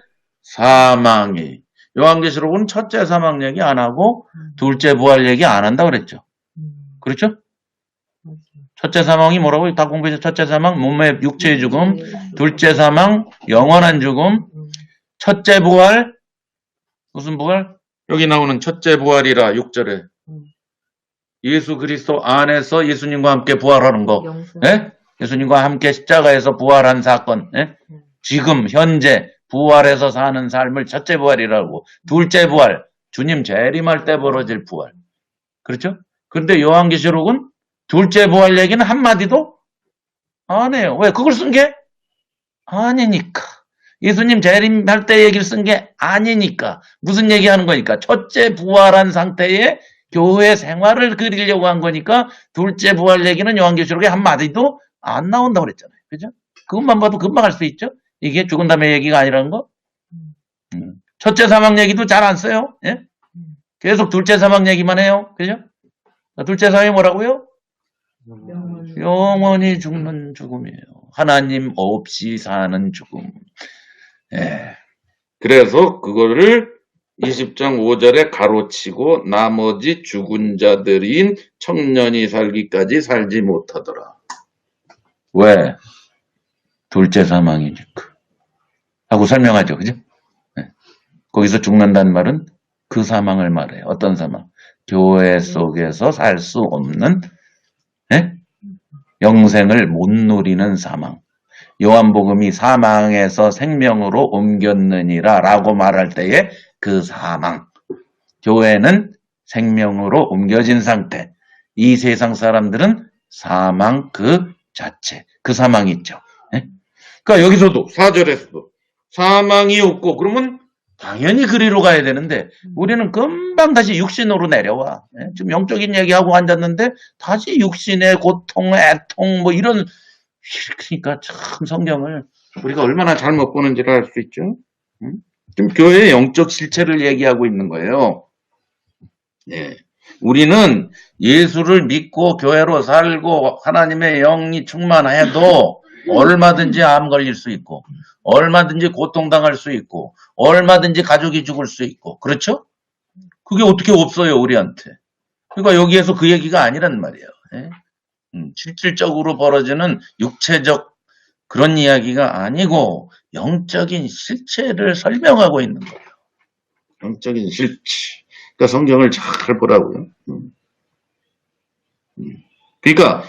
Speaker 1: 사망이. 요한계시록은 첫째 사망 얘기 안 하고 둘째 부활 얘기 안 한다 그랬죠. 그렇죠? 첫째 사망이 뭐라고? 다 공부해서 첫째 사망 몸의 육체의 죽음, 둘째 사망 영원한 죽음, 첫째 부활 무슨 부활? 여기 나오는 첫째 부활이라 6절에 예수 그리스도 안에서 예수님과 함께 부활하는 거. 예? 예수님과 함께 십자가에서 부활한 사건. 예? 지금 현재 부활해서 사는 삶을 첫째 부활이라고. 둘째 부활, 주님 재림할 때 벌어질 부활. 그렇죠? 그런데 요한계시록은 둘째 부활 얘기는 한마디도 안 해요. 왜? 그걸 쓴 게 아니니까. 예수님 재림할 때 얘기를 쓴 게 아니니까. 무슨 얘기하는 거니까? 첫째 부활한 상태의 교회 생활을 그리려고 한 거니까 둘째 부활 얘기는 요한계시록에 한마디도 안 나온다고 그랬잖아요. 그죠? 그것만 봐도 금방 알 수 있죠? 이게 죽은 다음에 얘기가 아니라는 거? 첫째 사망 얘기도 잘 안 써요. 예? 계속 둘째 사망 얘기만 해요. 그죠? 둘째 사망이 뭐라고요? 영원히 죽는 죽음이에요. 하나님 없이 사는 죽음. 예. 그래서 그거를 20장 5절에 가로치고 나머지 죽은 자들인 청년이 살기까지 살지 못하더라. 왜? 둘째 사망이니까. 하고 설명하죠. 그죠? 네. 거기서 죽는다는 말은 그 사망을 말해요. 어떤 사망? 교회 속에서 살 수 없는 영생을 못 누리는 사망. 요한복음이 사망에서 생명으로 옮겼느니라 라고 말할 때에 그 사망. 교회는 생명으로 옮겨진 상태. 이 세상 사람들은 사망 그 자체. 그 사망이 있죠. 그러니까 여기서도 4절에서도 사망이 없고 그러면 당연히 그리로 가야 되는데 우리는 금방 다시 육신으로 내려와. 지금 영적인 얘기하고 앉았는데 다시 육신의 고통, 애통 뭐 이런. 그러니까 참 성경을 우리가 얼마나 잘못 보는지를 알 수 있죠. 지금 교회의 영적 실체를 얘기하고 있는 거예요. 네. 우리는 예수를 믿고 교회로 살고 하나님의 영이 충만해도 얼마든지 암 걸릴 수 있고, 얼마든지 고통당할 수 있고, 얼마든지 가족이 죽을 수 있고, 그렇죠? 그게 어떻게 없어요, 우리한테. 그러니까 여기에서 그 얘기가 아니란 말이에요. 예? 실질적으로 벌어지는 육체적 그런 이야기가 아니고 영적인 실체를 설명하고 있는 거예요. 영적인 실체. 그러니까 성경을 잘 보라고요. 그러니까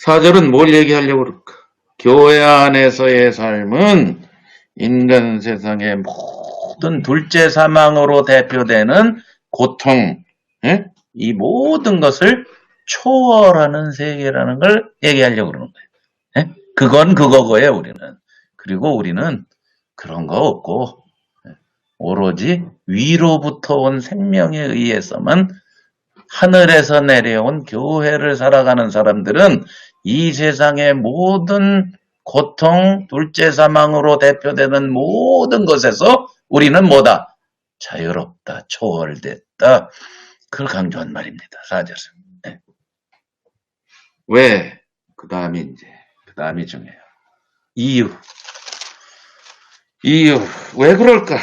Speaker 1: 4절은 뭘 얘기하려고 그럴까? 교회 안에서의 삶은 인간 세상의 모든 둘째 사망으로 대표되는 고통, 예? 이 모든 것을 초월하는 세계라는 걸 얘기하려고 그러는 거예요. 예? 그건 그거고요, 우리는. 그리고 우리는 그런 거 없고, 오로지 위로부터 온 생명에 의해서만 하늘에서 내려온 교회를 살아가는 사람들은 이 세상의 모든 고통, 둘째 사망으로 대표되는 모든 것에서 우리는 뭐다? 자유롭다, 초월됐다. 그걸 강조한 말입니다. 4절은. 네. 왜? 그 다음이 중요해요. 이유. 왜 그럴까?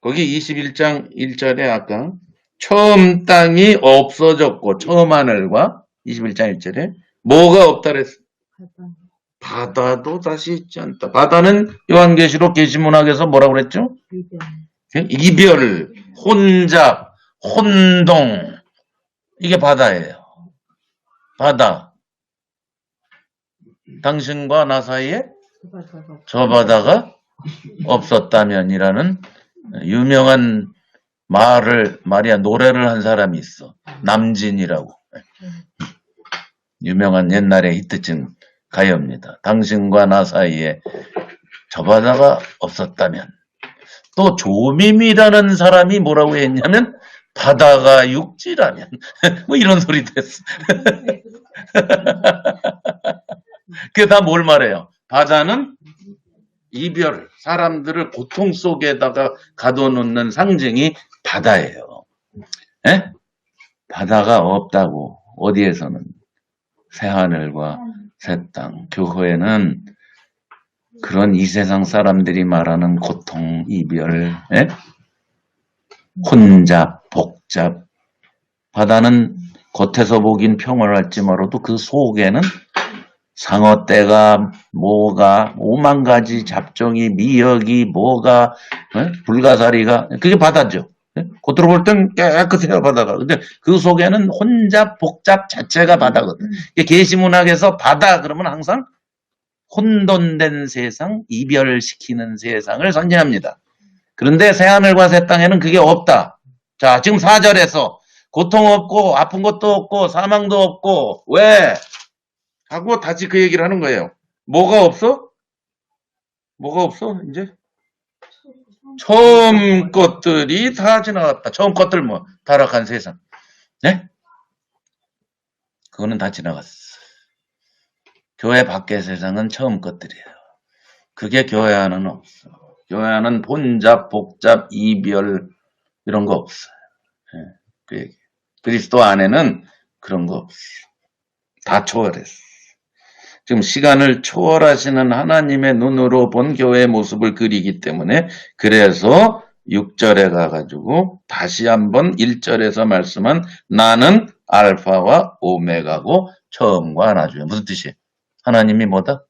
Speaker 1: 거기 21장 1절에 아까 처음 땅이 없어졌고 처음 하늘과 21장 1절에 뭐가 없다 그랬어? 바다도 다시 있지 않다. 바다는 요한계시록 계시문학에서 뭐라고 그랬죠? 이별, 혼잡, 혼동. 이게 바다예요. 바다. 당신과 나 사이에 저 바다가 없었다면이라는 유명한 노래를 한 사람이 있어. 남진이라고. 유명한 옛날에 히트친 가요입니다. 당신과 나 사이에 저 바다가 없었다면. 또 조밈이라는 사람이 뭐라고 했냐면 바다가 육지라면 뭐 이런 소리도 했어. 그게 다 뭘 말해요? 바다는 이별, 사람들을 고통 속에다가 가둬놓는 상징이 바다예요. 에? 바다가 없다고 어디에서는 새하늘과 새 땅, 교회는 그런 이 세상 사람들이 말하는 고통, 이별, 에? 혼잡, 복잡. 바다는 겉에서 보긴 평온할지 몰라도 그 속에는 상어떼가 뭐가 5만 가지 잡종이 미역이 뭐가 불가사리가 그게 바다죠. 겉으로 볼 땐 깨끗해요 바다가. 근데 그 속에는 혼잡 복잡 자체가 바다거든. 계시문학에서 바다 그러면 항상 혼돈된 세상, 이별시키는 세상을 선지합니다. 그런데 새하늘과 새 땅에는 그게 없다. 자, 지금 4절에서 고통 없고 아픈 것도 없고 사망도 없고 왜? 하고 다시 그 얘기를 하는 거예요. 뭐가 없어? 뭐가 없어? 이제 처음 것들이 다 지나갔다. 처음 것들 뭐 타락한 세상. 네? 그거는 다 지나갔어. 교회 밖의 세상은 처음 것들이에요. 그게 교회 안은 없어. 교회 안은 혼잡, 복잡, 이별 이런 거 없어요. 네, 그 얘기. 그리스도 안에는 그런 거 없어. 다 초월했어. 지금 시간을 초월하시는 하나님의 눈으로 본 교회의 모습을 그리기 때문에 그래서 6절에 가가지고 다시 한번 1절에서 말씀한 나는 알파와 오메가고 처음과 나중에 무슨 뜻이에요? 하나님이 뭐다?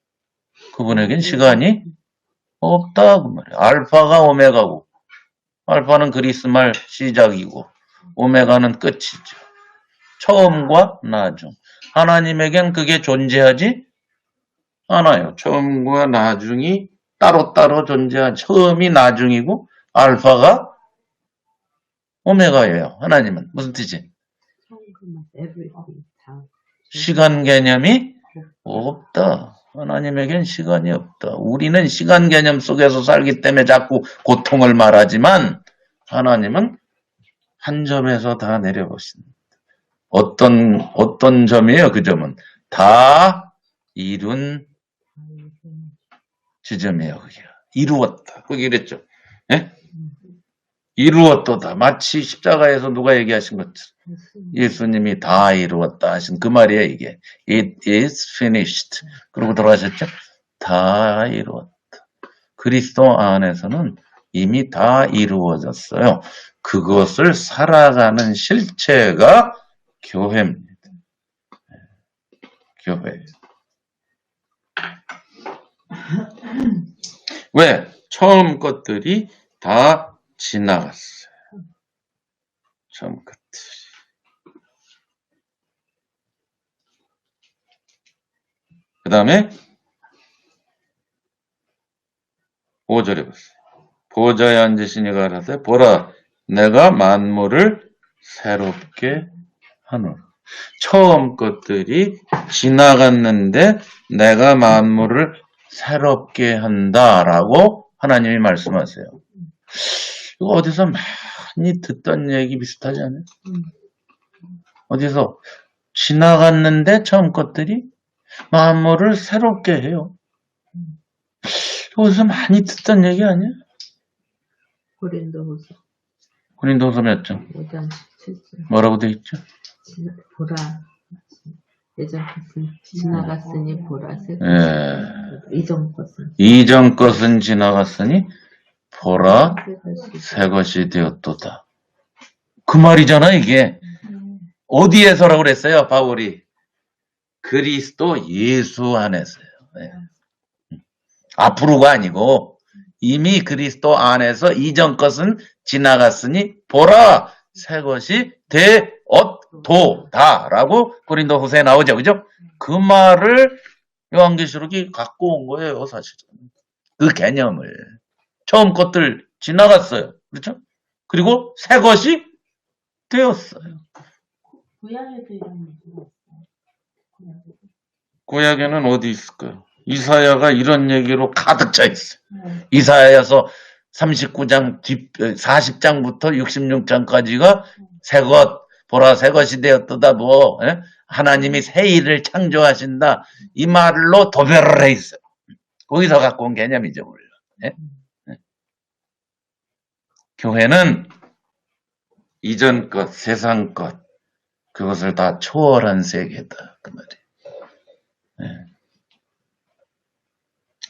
Speaker 1: 그분에겐 시간이 없다 그 말이에요. 알파가 오메가고 알파는 그리스말 시작이고 오메가는 끝이죠. 처음과 나중. 하나님에겐 그게 존재하지 않아요. 처음과 나중이 따로따로 존재하지. 처음이 나중이고 알파가 오메가예요. 하나님은. 무슨 뜻이? 시간 개념이 없다. 하나님에겐 시간이 없다. 우리는 시간 개념 속에서 살기 때문에 자꾸 고통을 말하지만 하나님은 한 점에서 다 내려보신다. 어떤 점이에요? 그 점은 다 이룬 지점이에요. 그게 이루었다. 그게 이랬죠. 예? 이루었도다. 마치 십자가에서 누가 얘기하신 것처럼 예수님이 다 이루었다 하신 그 말이에요, 이게. It is finished. 그러고 돌아가셨죠? 다 이루었다. 그리스도 안에서는 이미 다 이루어졌어요. 그것을 살아가는 실체가 교회입니다. 교회. 왜? 처음 것들이 다 지나갔어요. 처음 것들이. 그 다음에 5절에 보세요. 보좌에 앉으시니 가라사대 보라 내가 만물을 새롭게 하노라. 처음 것들이 지나갔는데 내가 만물을 새롭게 한다라고 하나님이 말씀하세요. 이거 어디서 많이 듣던 얘기 비슷하지 않아요? 어디서 지나갔는데 처음 것들이 만물을 새롭게 해요. 어디서 많이 듣던 얘기 아니야?
Speaker 2: 고린도후서
Speaker 1: 고린도후서 몇 장?
Speaker 2: 5장 17절.
Speaker 1: 뭐라고 돼 있죠?
Speaker 2: 보라 예전 것은 지나갔으니 보라 새 이전 것은
Speaker 1: 이전 것은 지나갔으니 보라 새 것이 되었도다. 그 말이잖아 이게. 어디에서라고 그랬어요 바울이? 그리스도 예수 안에서요. 네. 앞으로가 아니고 이미 그리스도 안에서 이전 것은 지나갔으니 보라 새 것이 되었도다라고 고린도후서에 나오죠, 그죠? 그 말을 요한계시록이 갖고 온 거예요, 사실은. 그 개념을 처음 것들 지나갔어요, 그렇죠? 그리고 새 것이 되었어요.
Speaker 3: 구약에도 이런 얘기가 있어요.
Speaker 1: 구약에는 어디 있을까요? 이사야가 이런 얘기로 가득 차 있어요. 이사야서 39장 40장부터 66장까지가 새것 보라 새 것이 되었도다 뭐 하나님이 새 일을 창조하신다 이 말로 도배를 해 있어요. 거기서 갖고 온 개념이죠 물론. 교회는 이전 것 세상 것 그것을 다 초월한 세계다 그 말이에요.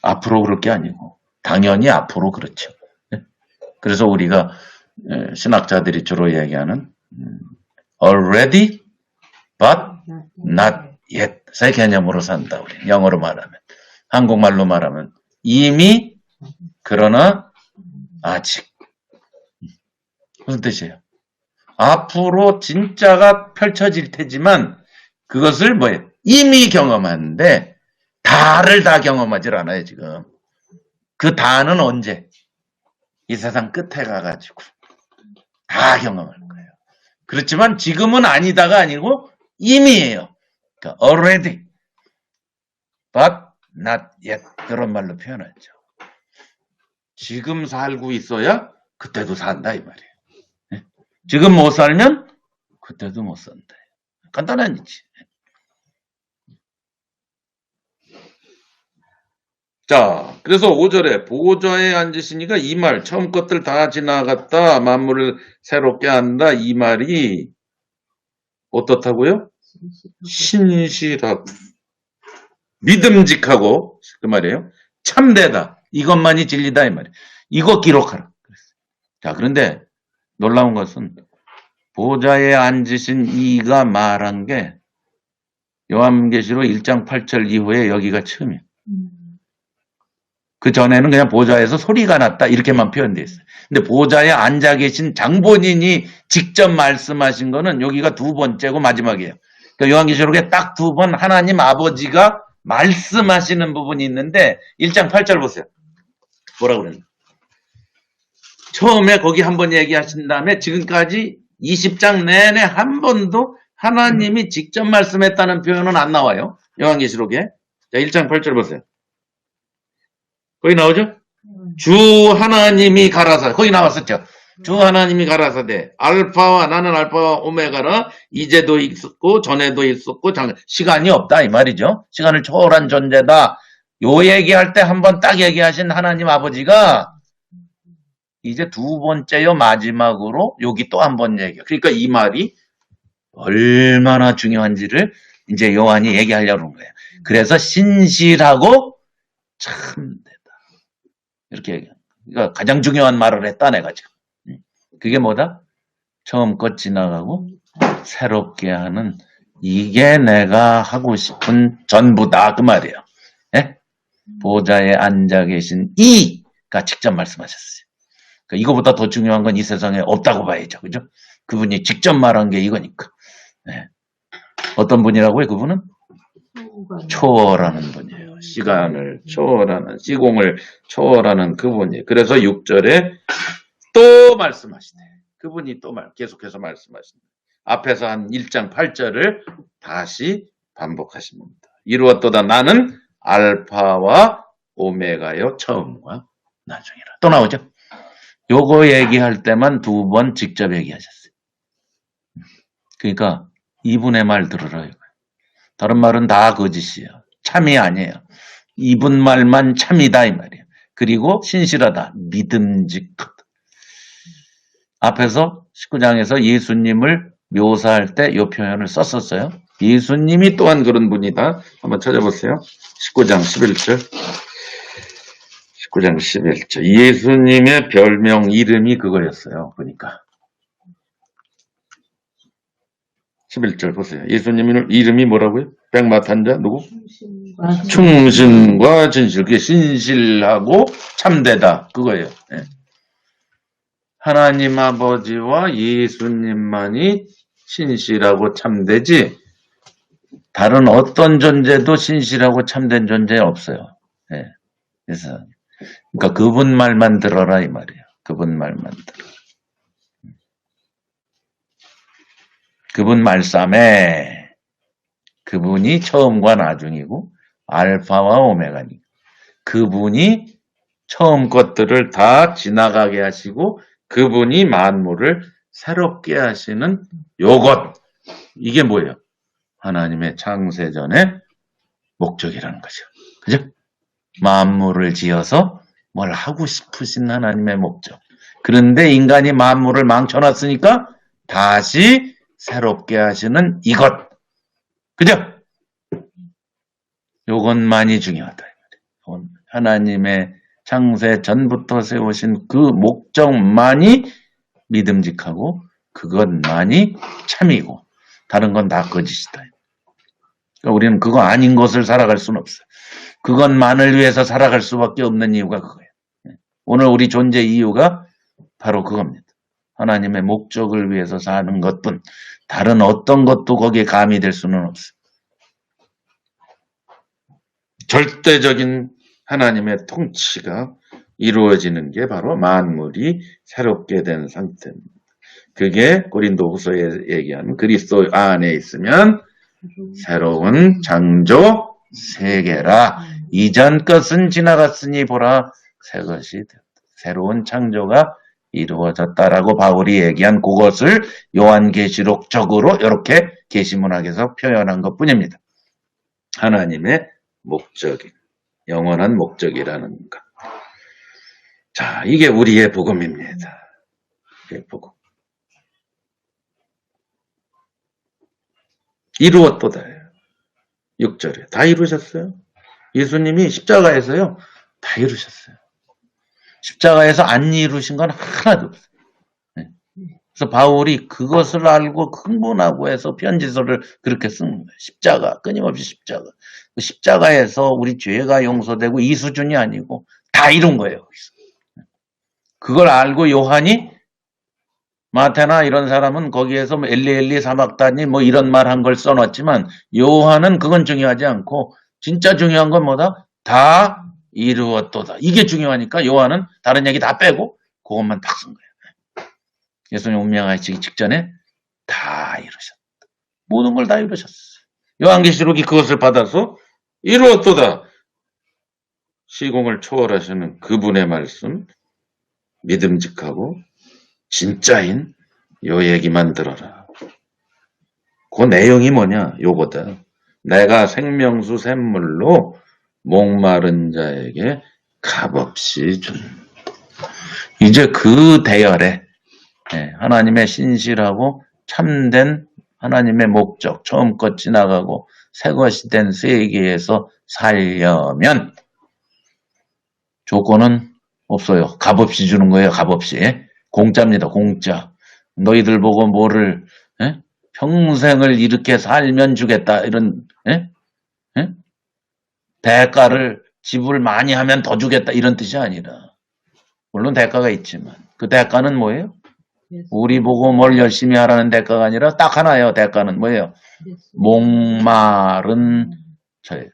Speaker 1: 앞으로 그럴 게 아니고 당연히 앞으로 그렇죠. 그래서 우리가 신학자들이 주로 얘기하는 already but not yet 새 개념으로 산다. 우리 영어로 말하면 한국말로 말하면 이미 그러나 아직 무슨 뜻이에요? 앞으로 진짜가 펼쳐질 테지만 그것을 뭐예요? 이미 경험하는데 다를 다 경험하질 않아요 지금. 그 다는 언제? 이 세상 끝에 가가지고 다 경험할 거예요. 그렇지만 지금은 아니다가 아니고 이미예요. 그러니까 already but not yet 그런 말로 표현하죠. 지금 살고 있어야 그때도 산다 이 말이에요. 지금 못 살면 그때도 못 산다. 간단한 이치. 자, 그래서 5절에 보좌에 앉으시니까 이 말, 처음 것들 다 지나갔다, 만물을 새롭게 한다, 이 말이 어떻다고요? 신실하고, 믿음직하고, 그 말이에요. 참되다, 이것만이 진리다, 이 말이에요. 이거 기록하라. 자, 그런데 놀라운 것은 보좌에 앉으신 이가 말한 게 요한계시록 1장 8절 이후에 여기가 처음이에요. 그 전에는 그냥 보좌에서 소리가 났다 이렇게만 표현되어 있어요. 근데 보좌에 앉아 계신 장본인이 직접 말씀하신 거는 여기가 두 번째고 마지막이에요. 그러니까 요한계시록에 딱 두 번 하나님 아버지가 말씀하시는 부분이 있는데 1장 8절 보세요. 뭐라고 그러냐. 처음에 거기 한번 얘기하신 다음에 지금까지 20장 내내 한 번도 하나님이 직접 말씀했다는 표현은 안 나와요. 요한계시록에. 자, 1장 8절 보세요. 거기 나오죠? 주 하나님이 가라사 거기 나왔었죠. 주 하나님이 가라사대 알파와 나는 알파와 오메가라 이제도 있었고 전에도 있었고 시간이 없다 이 말이죠. 시간을 초월한 존재다. 요 얘기할 때 한번 딱 얘기하신 하나님 아버지가 이제 두 번째요, 마지막으로 여기 또 한 번 얘기해. 그러니까 이 말이 얼마나 중요한지를 이제 요한이 얘기하려는 거예요. 그래서 신실하고 참되다. 이렇게 얘기해요. 그러니까 가장 중요한 말을 했다, 내가 지금. 그게 뭐다? 처음껏 지나가고 새롭게 하는, 이게 내가 하고 싶은 전부다, 그 말이에요. 예? 보좌에 앉아 계신 이가 직접 말씀하셨어요. 그러니까 이거보다 더 중요한 건 이 세상에 없다고 봐야죠. 그죠? 그분이 직접 말한 게 이거니까. 예. 어떤 분이라고요, 그분은? 초월하는 분이에요. 시간을 초월하는, 시공을 초월하는 그분이. 그래서 6절에 또 말씀하시네. 그분이 또 계속해서 말씀하십니다. 앞에서 한 1장 8절을 다시 반복하십니다. 이루었도다 나는 알파와 오메가요, 처음과 나중이라. 또 나오죠? 요거 얘기할 때만 두 번 직접 얘기하셨어요. 그러니까 이분의 말 들으라 이거예요. 다른 말은 다 거짓이에요. 참이 아니에요. 이분 말만 참이다 이 말이에요. 그리고 신실하다, 믿음직하다. 앞에서 19장에서 예수님을 묘사할 때 이 표현을 썼었어요. 예수님이 또한 그런 분이다. 한번 찾아보세요. 19장 11절. 19장 11절. 예수님의 별명 이름이 그거였어요. 보니까. 11절 보세요. 예수님 이름이 뭐라고요? 백마탄자 누구? 충신과 진실. 그게 신실하고 참되다. 그거예요. 네. 하나님 아버지와 예수님만이 신실하고 참되지 다른 어떤 존재도 신실하고 참된 존재 없어요. 네. 그래서 그러니까 그분 말만 들어라 이 말이에요. 그분 말만 들어. 그분 말씀에 그분이 처음과 나중이고 알파와 오메가니 그분이 처음 것들을 다 지나가게 하시고 그분이 만물을 새롭게 하시는 요것, 이게 뭐예요? 하나님의 창세전의 목적이라는 거죠. 그죠? 만물을 지어서 뭘 하고 싶으신 하나님의 목적. 그런데 인간이 만물을 망쳐놨으니까 다시 새롭게 하시는 이것. 그죠? 요것만이 중요하다. 하나님의 창세 전부터 세우신 그 목적만이 믿음직하고 그것만이 참이고 다른 건 다 거짓이다. 그러니까 우리는 그거 아닌 것을 살아갈 수는 없어요. 그것만을 위해서 살아갈 수밖에 없는 이유가 그거예요. 오늘 우리 존재 이유가 바로 그겁니다. 하나님의 목적을 위해서 사는 것뿐 다른 어떤 것도 거기에 가미될 수는 없어요. 절대적인 하나님의 통치가 이루어지는 게 바로 만물이 새롭게 된 상태입니다. 그게 고린도후서에 얘기하는 그리스도 안에 있으면 새로운 창조 세계라. 이전 것은 지나갔으니 보라 새 것이 되었다. 새로운 창조가 이루어졌다라고 바울이 얘기한 그것을 요한계시록적으로 이렇게 계시문학에서 표현한 것뿐입니다. 하나님의 목적인 영원한 목적이라는 것. 자, 이게 우리의 복음입니다. 이게 복음. 이루었도다. 6절에 다 이루셨어요. 예수님이 십자가에서요 다 이루셨어요. 십자가에서 안 이루신 건 하나도 없어요. 그래서 바울이 그것을 알고 흥분하고 해서 편지서를 그렇게 쓴 거예요. 십자가, 끊임없이 십자가. 십자가에서 우리 죄가 용서되고 이 수준이 아니고 다 이룬 거예요. 그걸 알고 요한이 마테나 이런 사람은 거기에서 뭐 엘리엘리 사막다니 뭐 이런 말 한 걸 써놨지만 요한은 그건 중요하지 않고 진짜 중요한 건 뭐다? 다 이루었도다. 이게 중요하니까 요한은 다른 얘기 다 빼고 그것만 딱 쓴 거예요. 예수님 운명하시기 직전에 다 이루셨다. 모든 걸 다 이루셨어요. 요한계시록이 그것을 받아서 이루었도다. 시공을 초월하시는 그분의 말씀, 믿음직하고 진짜인 요 얘기만 들어라. 그 내용이 뭐냐? 요거다. 내가 생명수 샘물로 목마른 자에게 값없이 준. 이제 그 대열에 하나님의 신실하고 참된 하나님의 목적, 처음껏 지나가고 새 것이 된 세계에서 살려면 조건은 없어요. 값없이 주는 거예요. 값없이. 공짜입니다. 공짜. 너희들 보고 뭐를 평생을 이렇게 살면 주겠다. 이런 대가를 지불 많이 하면 더 주겠다. 이런 뜻이 아니라 물론 대가가 있지만 그 대가는 뭐예요? 우리 보고 뭘 열심히 하라는 대가가 아니라 딱 하나예요. 대가는 뭐예요? 목마른 저예요.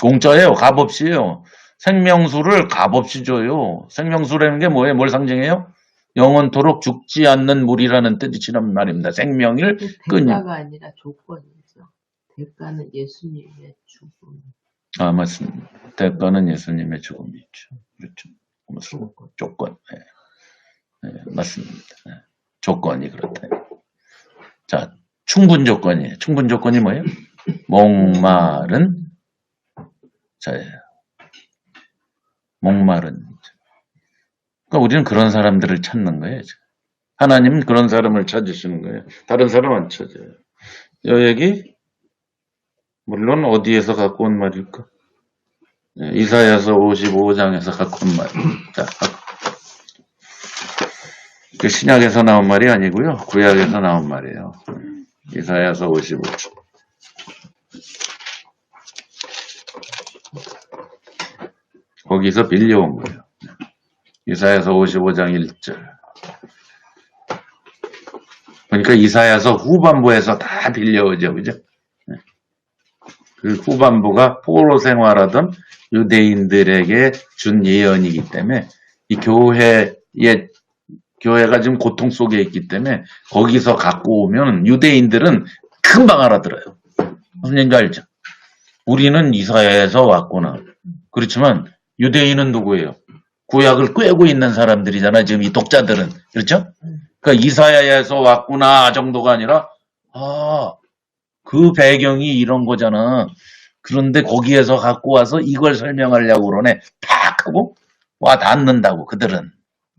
Speaker 1: 공짜예요. 값없이요. 생명수를 값없이 줘요. 생명수라는 게 뭐예요? 뭘 상징해요? 영원토록 죽지 않는 물이라는 뜻이란 말입니다. 생명을 끊임.
Speaker 2: 대가가 아니라 조건이죠. 대가는 예수님의 죽음.
Speaker 1: 아, 맞습니다. 대가는 예수님의 죽음이죠. 그렇죠. 조건. 맞습니다. 조건이 그렇다. 자, 충분 조건이에요. 충분 조건이 뭐예요? 목마른 자예요. 목마른 자. 그러니까 우리는 그런 사람들을 찾는 거예요. 하나님은 그런 사람을 찾으시는 거예요. 다른 사람 안 찾아요. 이 얘기 물론 어디에서 갖고 온 말일까? 이사야서 55장에서 갖고 온 말입니다. 그 신약에서 나온 말이 아니고요. 구약에서 나온 말이에요. 이사야서 55장. 거기서 빌려온 거예요. 이사야서 55장 1절. 그러니까 이사야서 후반부에서 다 빌려오죠. 그죠? 그 후반부가 포로 생활하던 유대인들에게 준 예언이기 때문에 이 교회가 지금 고통 속에 있기 때문에 거기서 갖고 오면 유대인들은 금방 알아들어요. 무슨 얘기인지 알죠? 우리는 이사야에서 왔구나. 그렇지만 유대인은 누구예요? 구약을 꿰고 있는 사람들이잖아. 지금 이 독자들은. 그렇죠? 그러니까 이사야에서 왔구나 정도가 아니라 그 배경이 이런 거잖아. 그런데 거기에서 갖고 와서 이걸 설명하려고 그러네. 팍 하고 와 닿는다고 그들은.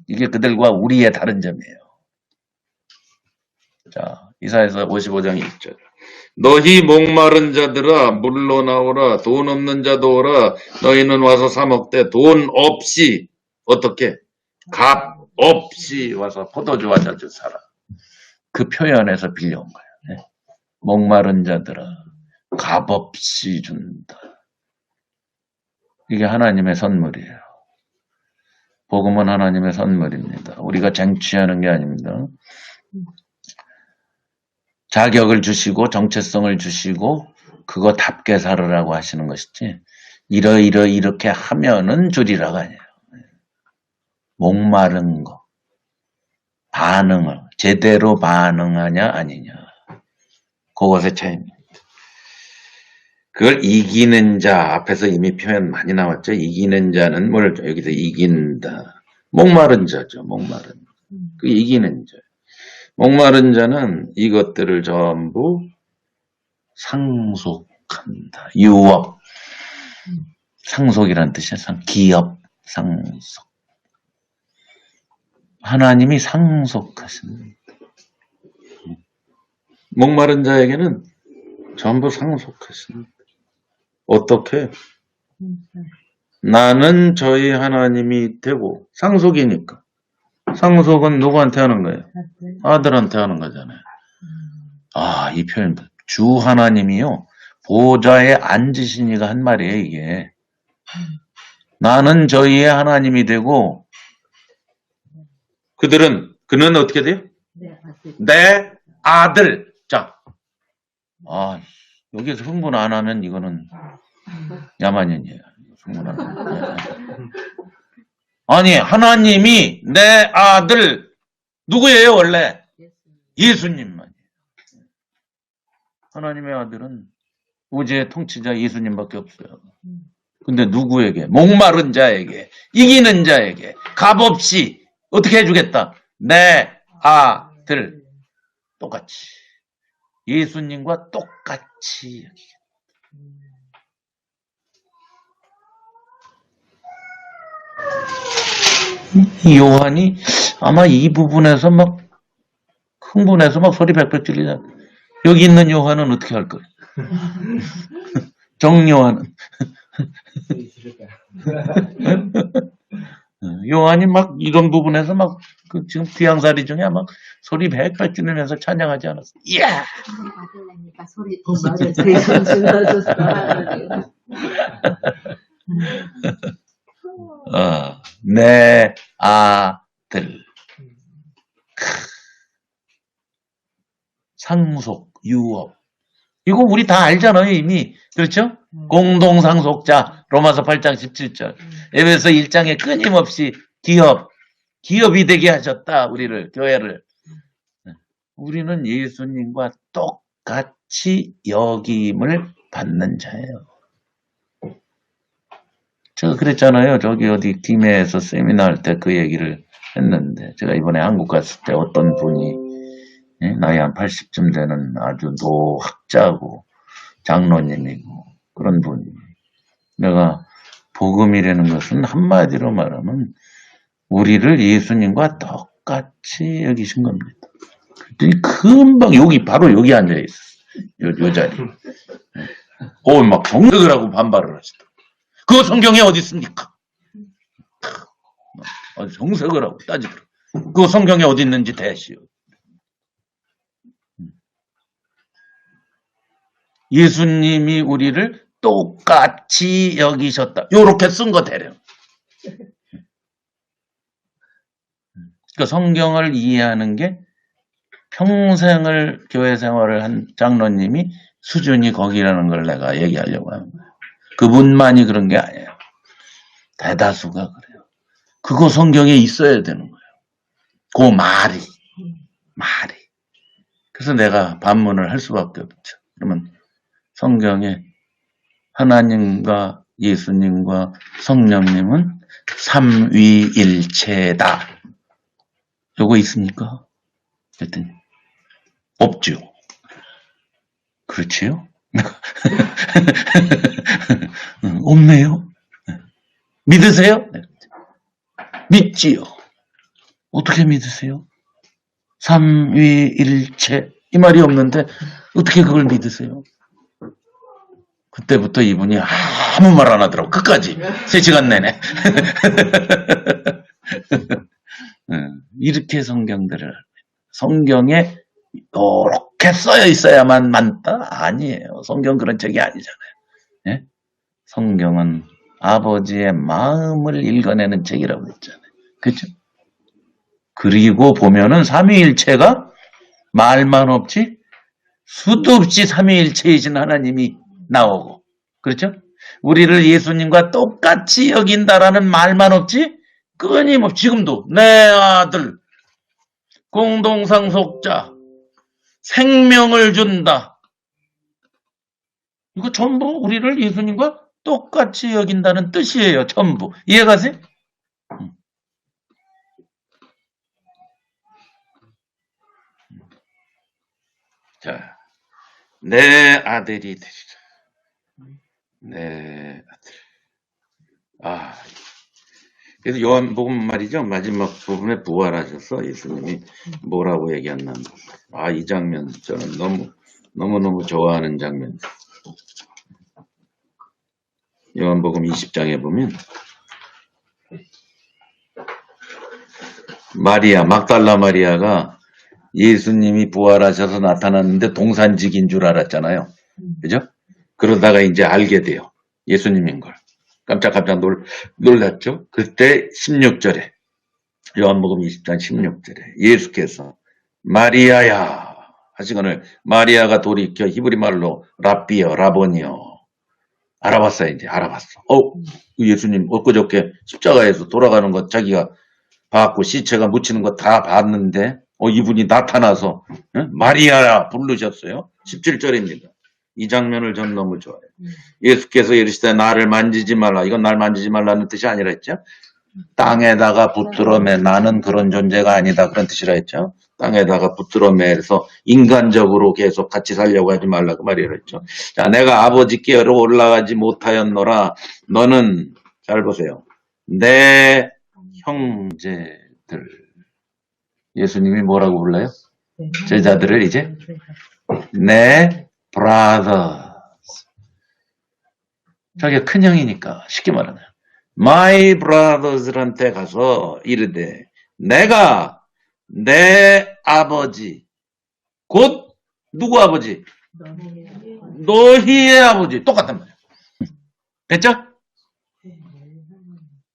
Speaker 1: 이게 그들과 우리의 다른 점이에요. 자, 이사야서 55장 1절. 너희 목마른 자들아 물로 나오라. 돈 없는 자도 오라. 너희는 와서 사 먹되 돈 없이 어떻게? 값 없이 와서 포도주와 자주 사라. 그 표현에서 빌려온 거예요. 목마른 자들아 값없이 준다. 이게 하나님의 선물이에요. 복음은 하나님의 선물입니다. 우리가 쟁취하는 게 아닙니다. 자격을 주시고 정체성을 주시고 그거답게 살으라고 하시는 것이지 이렇게 하면은 주리라가 아니에요. 목마른 거 반응을 제대로 반응하냐 아니냐 그것의 차이입니다. 그걸 이기는 자 앞에서 이미 표현 많이 나왔죠. 이기는 자는 뭘 여기서 이긴다. 목마른 자죠. 목마른 그 이기는 자. 목마른 자는 이것들을 전부 상속한다. 유업. 상속이란 뜻이야. 기업. 상속. 하나님이 상속하십니다. 목마른 자에게는 전부 상속하십니다. 어떻게? 나는 저희 하나님이 되고 상속이니까. 상속은 누구한테 하는 거예요? 아들한테 하는 거잖아요. 이 표현. 주 하나님이요. 보좌에 앉으시니가 한 말이에요, 이게. 나는 저희의 하나님이 되고, 그는 어떻게 돼요? 내 아들. 자. 여기서 흥분 안 하면 이거는 야만인이에요. 흥분 안 하면. 아니, 하나님이 내 아들, 누구예요, 원래? 예수님만이에요. 하나님의 아들은 우주의 통치자 예수님밖에 없어요. 근데 누구에게? 목마른 자에게, 이기는 자에게, 값없이 어떻게 해주겠다? 내 아들. 똑같이. 예수님과 똑같이. 이 요한이 아마 이 부분에서 막 흥분해서 막 소리 빽빽 질리잖아. 여기 있는 요한은 어떻게 할 거야? 정요한은. 요한이 막 이런 부분에서 막 그 지금 귀양살이 중에 막 소리 빽빽 지르면서 찬양하지 않았어. 이야!
Speaker 3: 받으려니까 소리
Speaker 2: 맞아. 되게 정신나졌어.
Speaker 1: 내 아들. 상속, 유업. 이거 우리 다 알잖아요, 이미. 그렇죠? 공동상속자, 로마서 8장 17절. 에베소 1장에 끊임없이 기업이 되게 하셨다, 우리를, 교회를. 우리는 예수님과 똑같이 여김을 받는 자예요. 제가 그랬잖아요. 저기 어디 김해에서 세미나 할 때 그 얘기를 했는데, 제가 이번에 한국 갔을 때 어떤 분이 나이 한 80쯤 되는 아주 노학자고 장로님이고 그런 분이, 내가 복음이라는 것은 한마디로 말하면 우리를 예수님과 똑같이 여기신 겁니다. 그랬더니 금방 바로 여기 앉아있어. 요 자리. 막 정색을 하고 반발을 하시더라고요. 그거 성경에 어디 있습니까? 정색을 하고 따지더라고요. 그거 성경에 어디 있는지 대시오. 예수님이 우리를 똑같이 여기셨다. 요렇게 쓴 거 대령. 그러니까 성경을 이해하는 게 평생을 교회 생활을 한 장로님이 수준이 거기라는 걸 내가 얘기하려고 하는 거예요. 그분만이 그런 게 아니에요. 대다수가 그래요. 그거 성경에 있어야 되는 거예요. 그 말이. 그래서 내가 반문을 할 수밖에 없죠. 그러면 성경에 하나님과 예수님과 성령님은 삼위일체다. 요거 있습니까? 그랬더니 없죠. 그렇지요? 없네요. 믿으세요? 믿지요. 어떻게 믿으세요? 삼위일체 이 말이 없는데 어떻게 그걸 믿으세요? 그때부터 이분이 아무 말 안 하더라고. 끝까지 3시간 내내. 이렇게 성경에 이렇게 써여 있어야만 맞다? 아니에요. 성경 그런 책이 아니잖아요. 예? 성경은 아버지의 마음을 읽어내는 책이라고 했잖아요. 그렇죠? 그리고 보면은 삼위일체가 말만 없지 수도 없이 삼위일체이신 하나님이 나오고, 그렇죠? 우리를 예수님과 똑같이 여긴다라는 말만 없지 끊임없이 지금도 내 아들, 공동상속자, 생명을 준다. 이거 전부 우리를 예수님과 똑같이 여긴다는 뜻이에요. 전부. 이해가세요? 자, 내 아들이 되리라. 내 아들. 그래서 요한복음 말이죠. 마지막 부분에 부활하셔서 예수님이 뭐라고 얘기했나. 이 장면 저는 너무너무 좋아하는 장면. 요한복음 20장에 보면 막달라 마리아가 예수님이 부활하셔서 나타났는데 동산직인 줄 알았잖아요. 그죠? 그러다가 이제 알게 돼요. 예수님인 걸. 깜짝 놀랐죠? 그때 16절에, 요한복음 20장 16절에 예수께서 마리아야 하시거늘 마리아가 돌이켜 히브리 말로 랍비여, 라보니여. 알아봤어, 이제. 알아봤어. 예수님 엊그저께 십자가에서 돌아가는 것 자기가 봤고, 시체가 묻히는 거 다 봤는데, 이분이 나타나서, 마리아야 부르셨어요. 17절입니다. 이 장면을 전 너무 좋아해요. 예수께서 이르시되 나를 만지지 말라. 이건 날 만지지 말라는 뜻이 아니라 했죠. 땅에다가 붙들어 매. 나는 그런 존재가 아니다. 그런 뜻이라 했죠. 땅에다가 붙들어 매서 인간적으로 계속 같이 살려고 하지 말라. 그 말이라 했죠. 자, 내가 아버지께로 올라가지 못하였노라. 너는, 잘 보세요. 내 형제들. 예수님이 뭐라고 불러요?
Speaker 2: 네.
Speaker 1: 제자들을 이제 내 brothers. 자기가 큰 형이니까 쉽게 말하면 my brothers한테 가서 이르되 내가 내 아버지 곧 누구 아버지? 너희의 아버지. 똑같단 말이에요. 됐죠?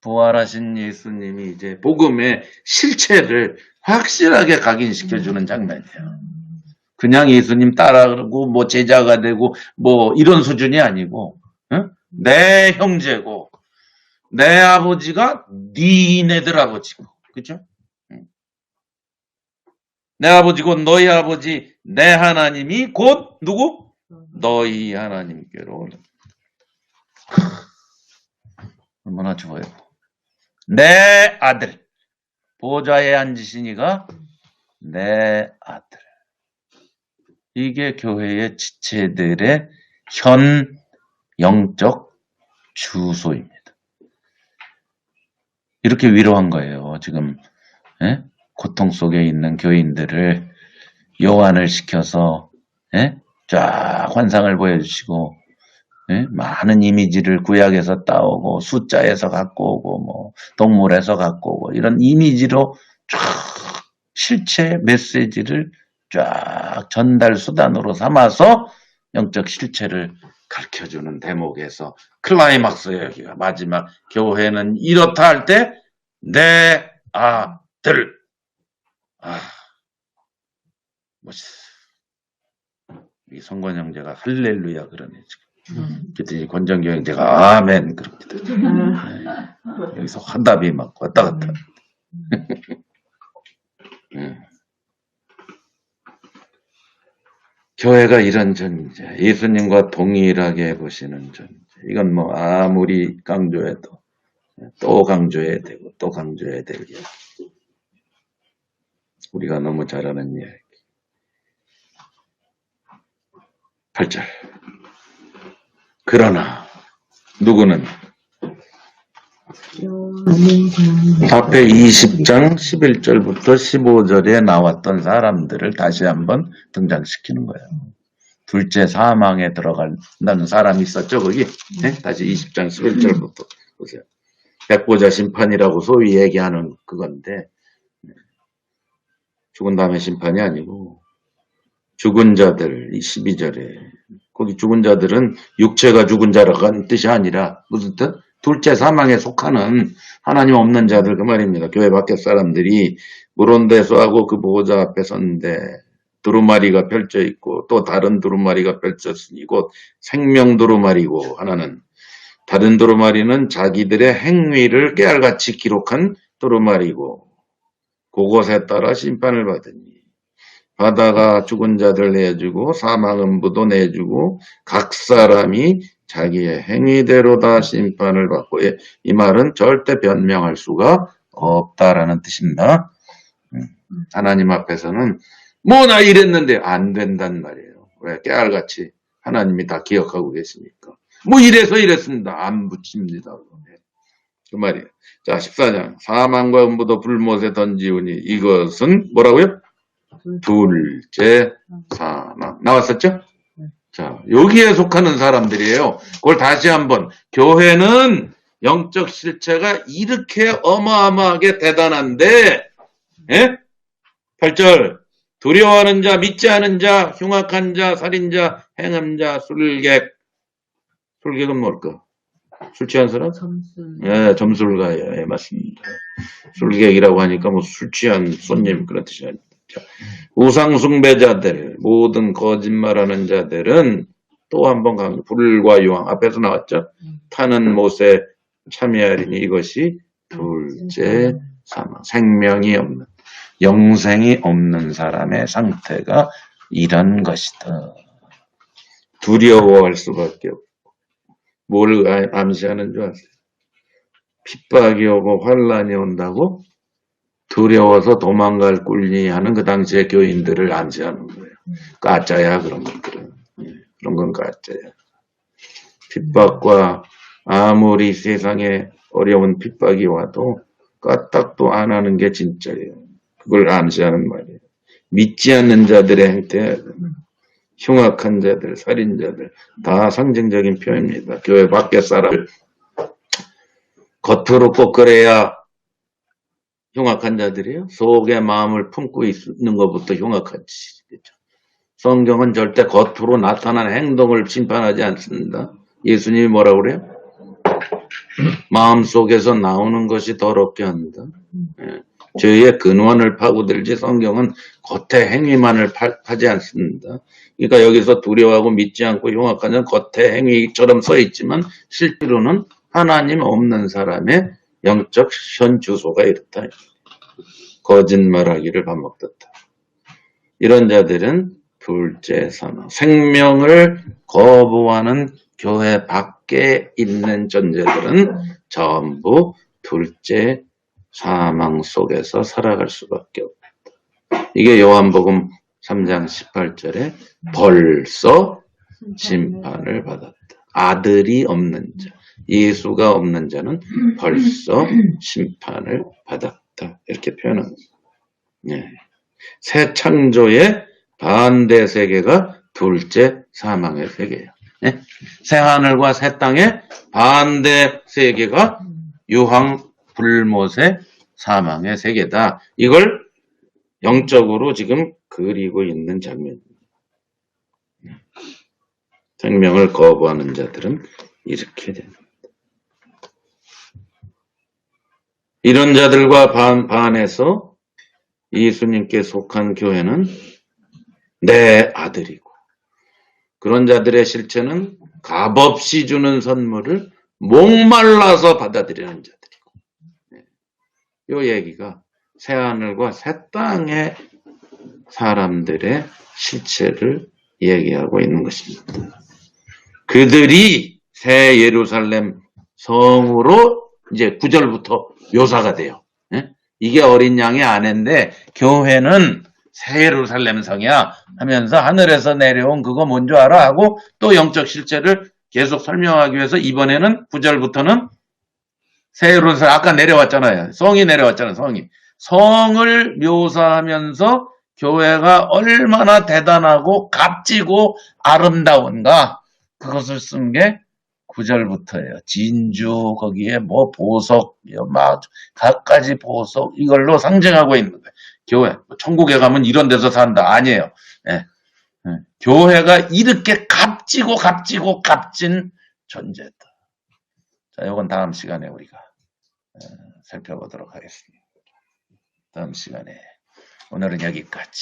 Speaker 1: 부활하신 예수님이 이제 복음의 실체를 확실하게 각인시켜주는 장면이에요. 그냥 예수님 따라가고 뭐 제자가 되고 뭐 이런 수준이 아니고, 응? 내 형제고 내 아버지가 니네들 아버지고, 그죠? 내 아버지 곧 너희 아버지 내 하나님이 곧 누구? 너희 하나님께로 올라. 얼마나 좋아요. 내 아들 보좌에 앉으시니가 내 아들. 이게 교회의 지체들의 현 영적 주소입니다. 이렇게 위로한 거예요. 지금 고통 속에 있는 교인들을 요한을 시켜서 쫙 환상을 보여주시고 많은 이미지를 구약에서 따오고 숫자에서 갖고 오고 뭐 동물에서 갖고 오고 이런 이미지로 쫙 실체 메시지를 쫙 전달 수단으로 삼아서 영적 실체를 가르쳐주는 대목에서 클라이막스 여기가 마지막 교회는 이렇다 할 때 내 아들. 멋있어. 이 성권 형제가 할렐루야 그러네 지금. 그랬더니 권정교 형제가 아멘 그럽니다. 여기서 환답이 막 왔다 갔다. 교회가 이런 존재, 예수님과 동일하게 보시는 존재. 이건 뭐 아무리 강조해도 또 강조해야 되고 또 강조해야 될 이야기. 우리가 너무 잘하는 이야기. 8절. 그러나 누구는 앞에 20장 11절부터 15절에 나왔던 사람들을 다시 한번 등장시키는 거예요. 둘째 사망에 들어간다는 사람이 있었죠, 거기? 다시 20장 11절부터 보세요. 백보자 심판이라고 소위 얘기하는 그건데, 죽은 다음에 심판이 아니고, 죽은 자들, 이 12절에, 거기 죽은 자들은 육체가 죽은 자라는 뜻이 아니라, 무슨 뜻? 둘째 사망에 속하는 하나님 없는 자들 그 말입니다. 교회 밖에 사람들이 물온대소하고 그 보호자 앞에 섰는데 두루마리가 펼쳐 있고 또 다른 두루마리가 펼쳤으니 곧 생명 두루마리고 하나는 다른 두루마리는 자기들의 행위를 깨알같이 기록한 두루마리고 그것에 따라 심판을 받으니 바다가 죽은 자들 내주고 사망음부도 내주고 각 사람이 자기의 행위대로 다 심판을 받고 이 말은 절대 변명할 수가 없다라는 뜻입니다. 하나님 앞에서는 뭐 나 이랬는데 안 된단 말이에요. 왜? 깨알같이 하나님이 다 기억하고 계시니까. 뭐 이래서 이랬습니다. 안 붙입니다. 그 말이에요. 자 14장 사망과 음부도 불못에 던지우니 이것은 뭐라고요? 둘째 사망. 나왔었죠? 자, 여기에 속하는 사람들이에요. 그걸 다시 한번. 교회는 영적 실체가 이렇게 어마어마하게 대단한데, 8절. 두려워하는 자, 믿지 않은 자, 흉악한 자, 살인자, 행음자, 술객. 술객은 뭘까? 술 취한 사람? 점술가예요. 맞습니다. 술객이라고 하니까 뭐 술 취한 손님 그런 뜻이 아닙니다. 우상숭배자들, 모든 거짓말하는 자들은 또 한 번 강조, 불과 유황, 앞에서 나왔죠? 타는 못에 참여하리니 이것이 둘째 사망, 생명이 없는, 영생이 없는 사람의 상태가 이런 것이다. 두려워할 수밖에 없고, 뭘 암시하는 줄 아세요? 핍박이 오고 환란이 온다고? 두려워서 도망갈 꿀리 하는 그 당시의 교인들을 암시하는 거예요. 가짜야 그런 것들은. 그런 건 가짜야. 핍박과 아무리 세상에 어려운 핍박이 와도 까딱도 안 하는 게 진짜예요. 그걸 암시하는 말이에요. 믿지 않는 자들의 행태, 흉악한 자들, 살인자들 다 상징적인 표현입니다. 교회 밖의 사람을 겉으로 꼭 그래야 흉악한 자들이에요. 속에 마음을 품고 있는 것부터 흉악하지. 그렇죠? 성경은 절대 겉으로 나타난 행동을 심판하지 않습니다. 예수님이 뭐라고 그래요? 마음속에서 나오는 것이 더럽게 한다. 예. 죄의 근원을 파고들지 성경은 겉의 행위만을 파지 않습니다. 그러니까 여기서 두려워하고 믿지 않고 흉악한 자는 겉의 행위처럼 써 있지만 실제로는 하나님 없는 사람의 영적 현주소가 이렇다. 거짓말하기를 밥 먹듯다. 이런 자들은 둘째 사망, 생명을 거부하는 교회 밖에 있는 존재들은 전부 둘째 사망 속에서 살아갈 수밖에 없다. 이게 요한복음 3장 18절에 벌써 심판을 받았다. 아들이 없는 자, 예수가 없는 자는 벌써 심판을 받았다. 이렇게 표현합니다. 네. 새 창조의 반대 세계가 둘째 사망의 세계예요. 네? 새 하늘과 새 땅의 반대 세계가 유황 불못의 사망의 세계다. 이걸 영적으로 지금 그리고 있는 장면입니다. 생명을 거부하는 자들은 이렇게 됩니다. 이런 자들과 반해서 예수님께 속한 교회는 내 아들이고, 그런 자들의 실체는 값없이 주는 선물을 목말라서 받아들이는 자들이고, 이 얘기가 새하늘과 새 땅의 사람들의 실체를 얘기하고 있는 것입니다. 그들이 새 예루살렘 성으로 이제 9절부터 묘사가 돼요. 이게 어린 양의 아내인데 교회는 새 예루살렘 성이야 하면서 하늘에서 내려온 그거 뭔 줄 알아? 하고 또 영적 실체를 계속 설명하기 위해서 이번에는 9절부터는 새 예루살렘, 아까 내려왔잖아요. 성이 내려왔잖아요. 성을 묘사하면서 교회가 얼마나 대단하고 값지고 아름다운가, 그것을 쓴 게 9절부터예요. 진주, 거기에 뭐 보석, 막 갖가지 보석, 이걸로 상징하고 있는 거예요. 교회, 천국에 가면 이런 데서 산다. 아니에요. 예. 교회가 이렇게 값지고 값진 존재다. 자, 이건 다음 시간에 우리가 살펴보도록 하겠습니다. 다음 시간에. 오늘은 여기까지.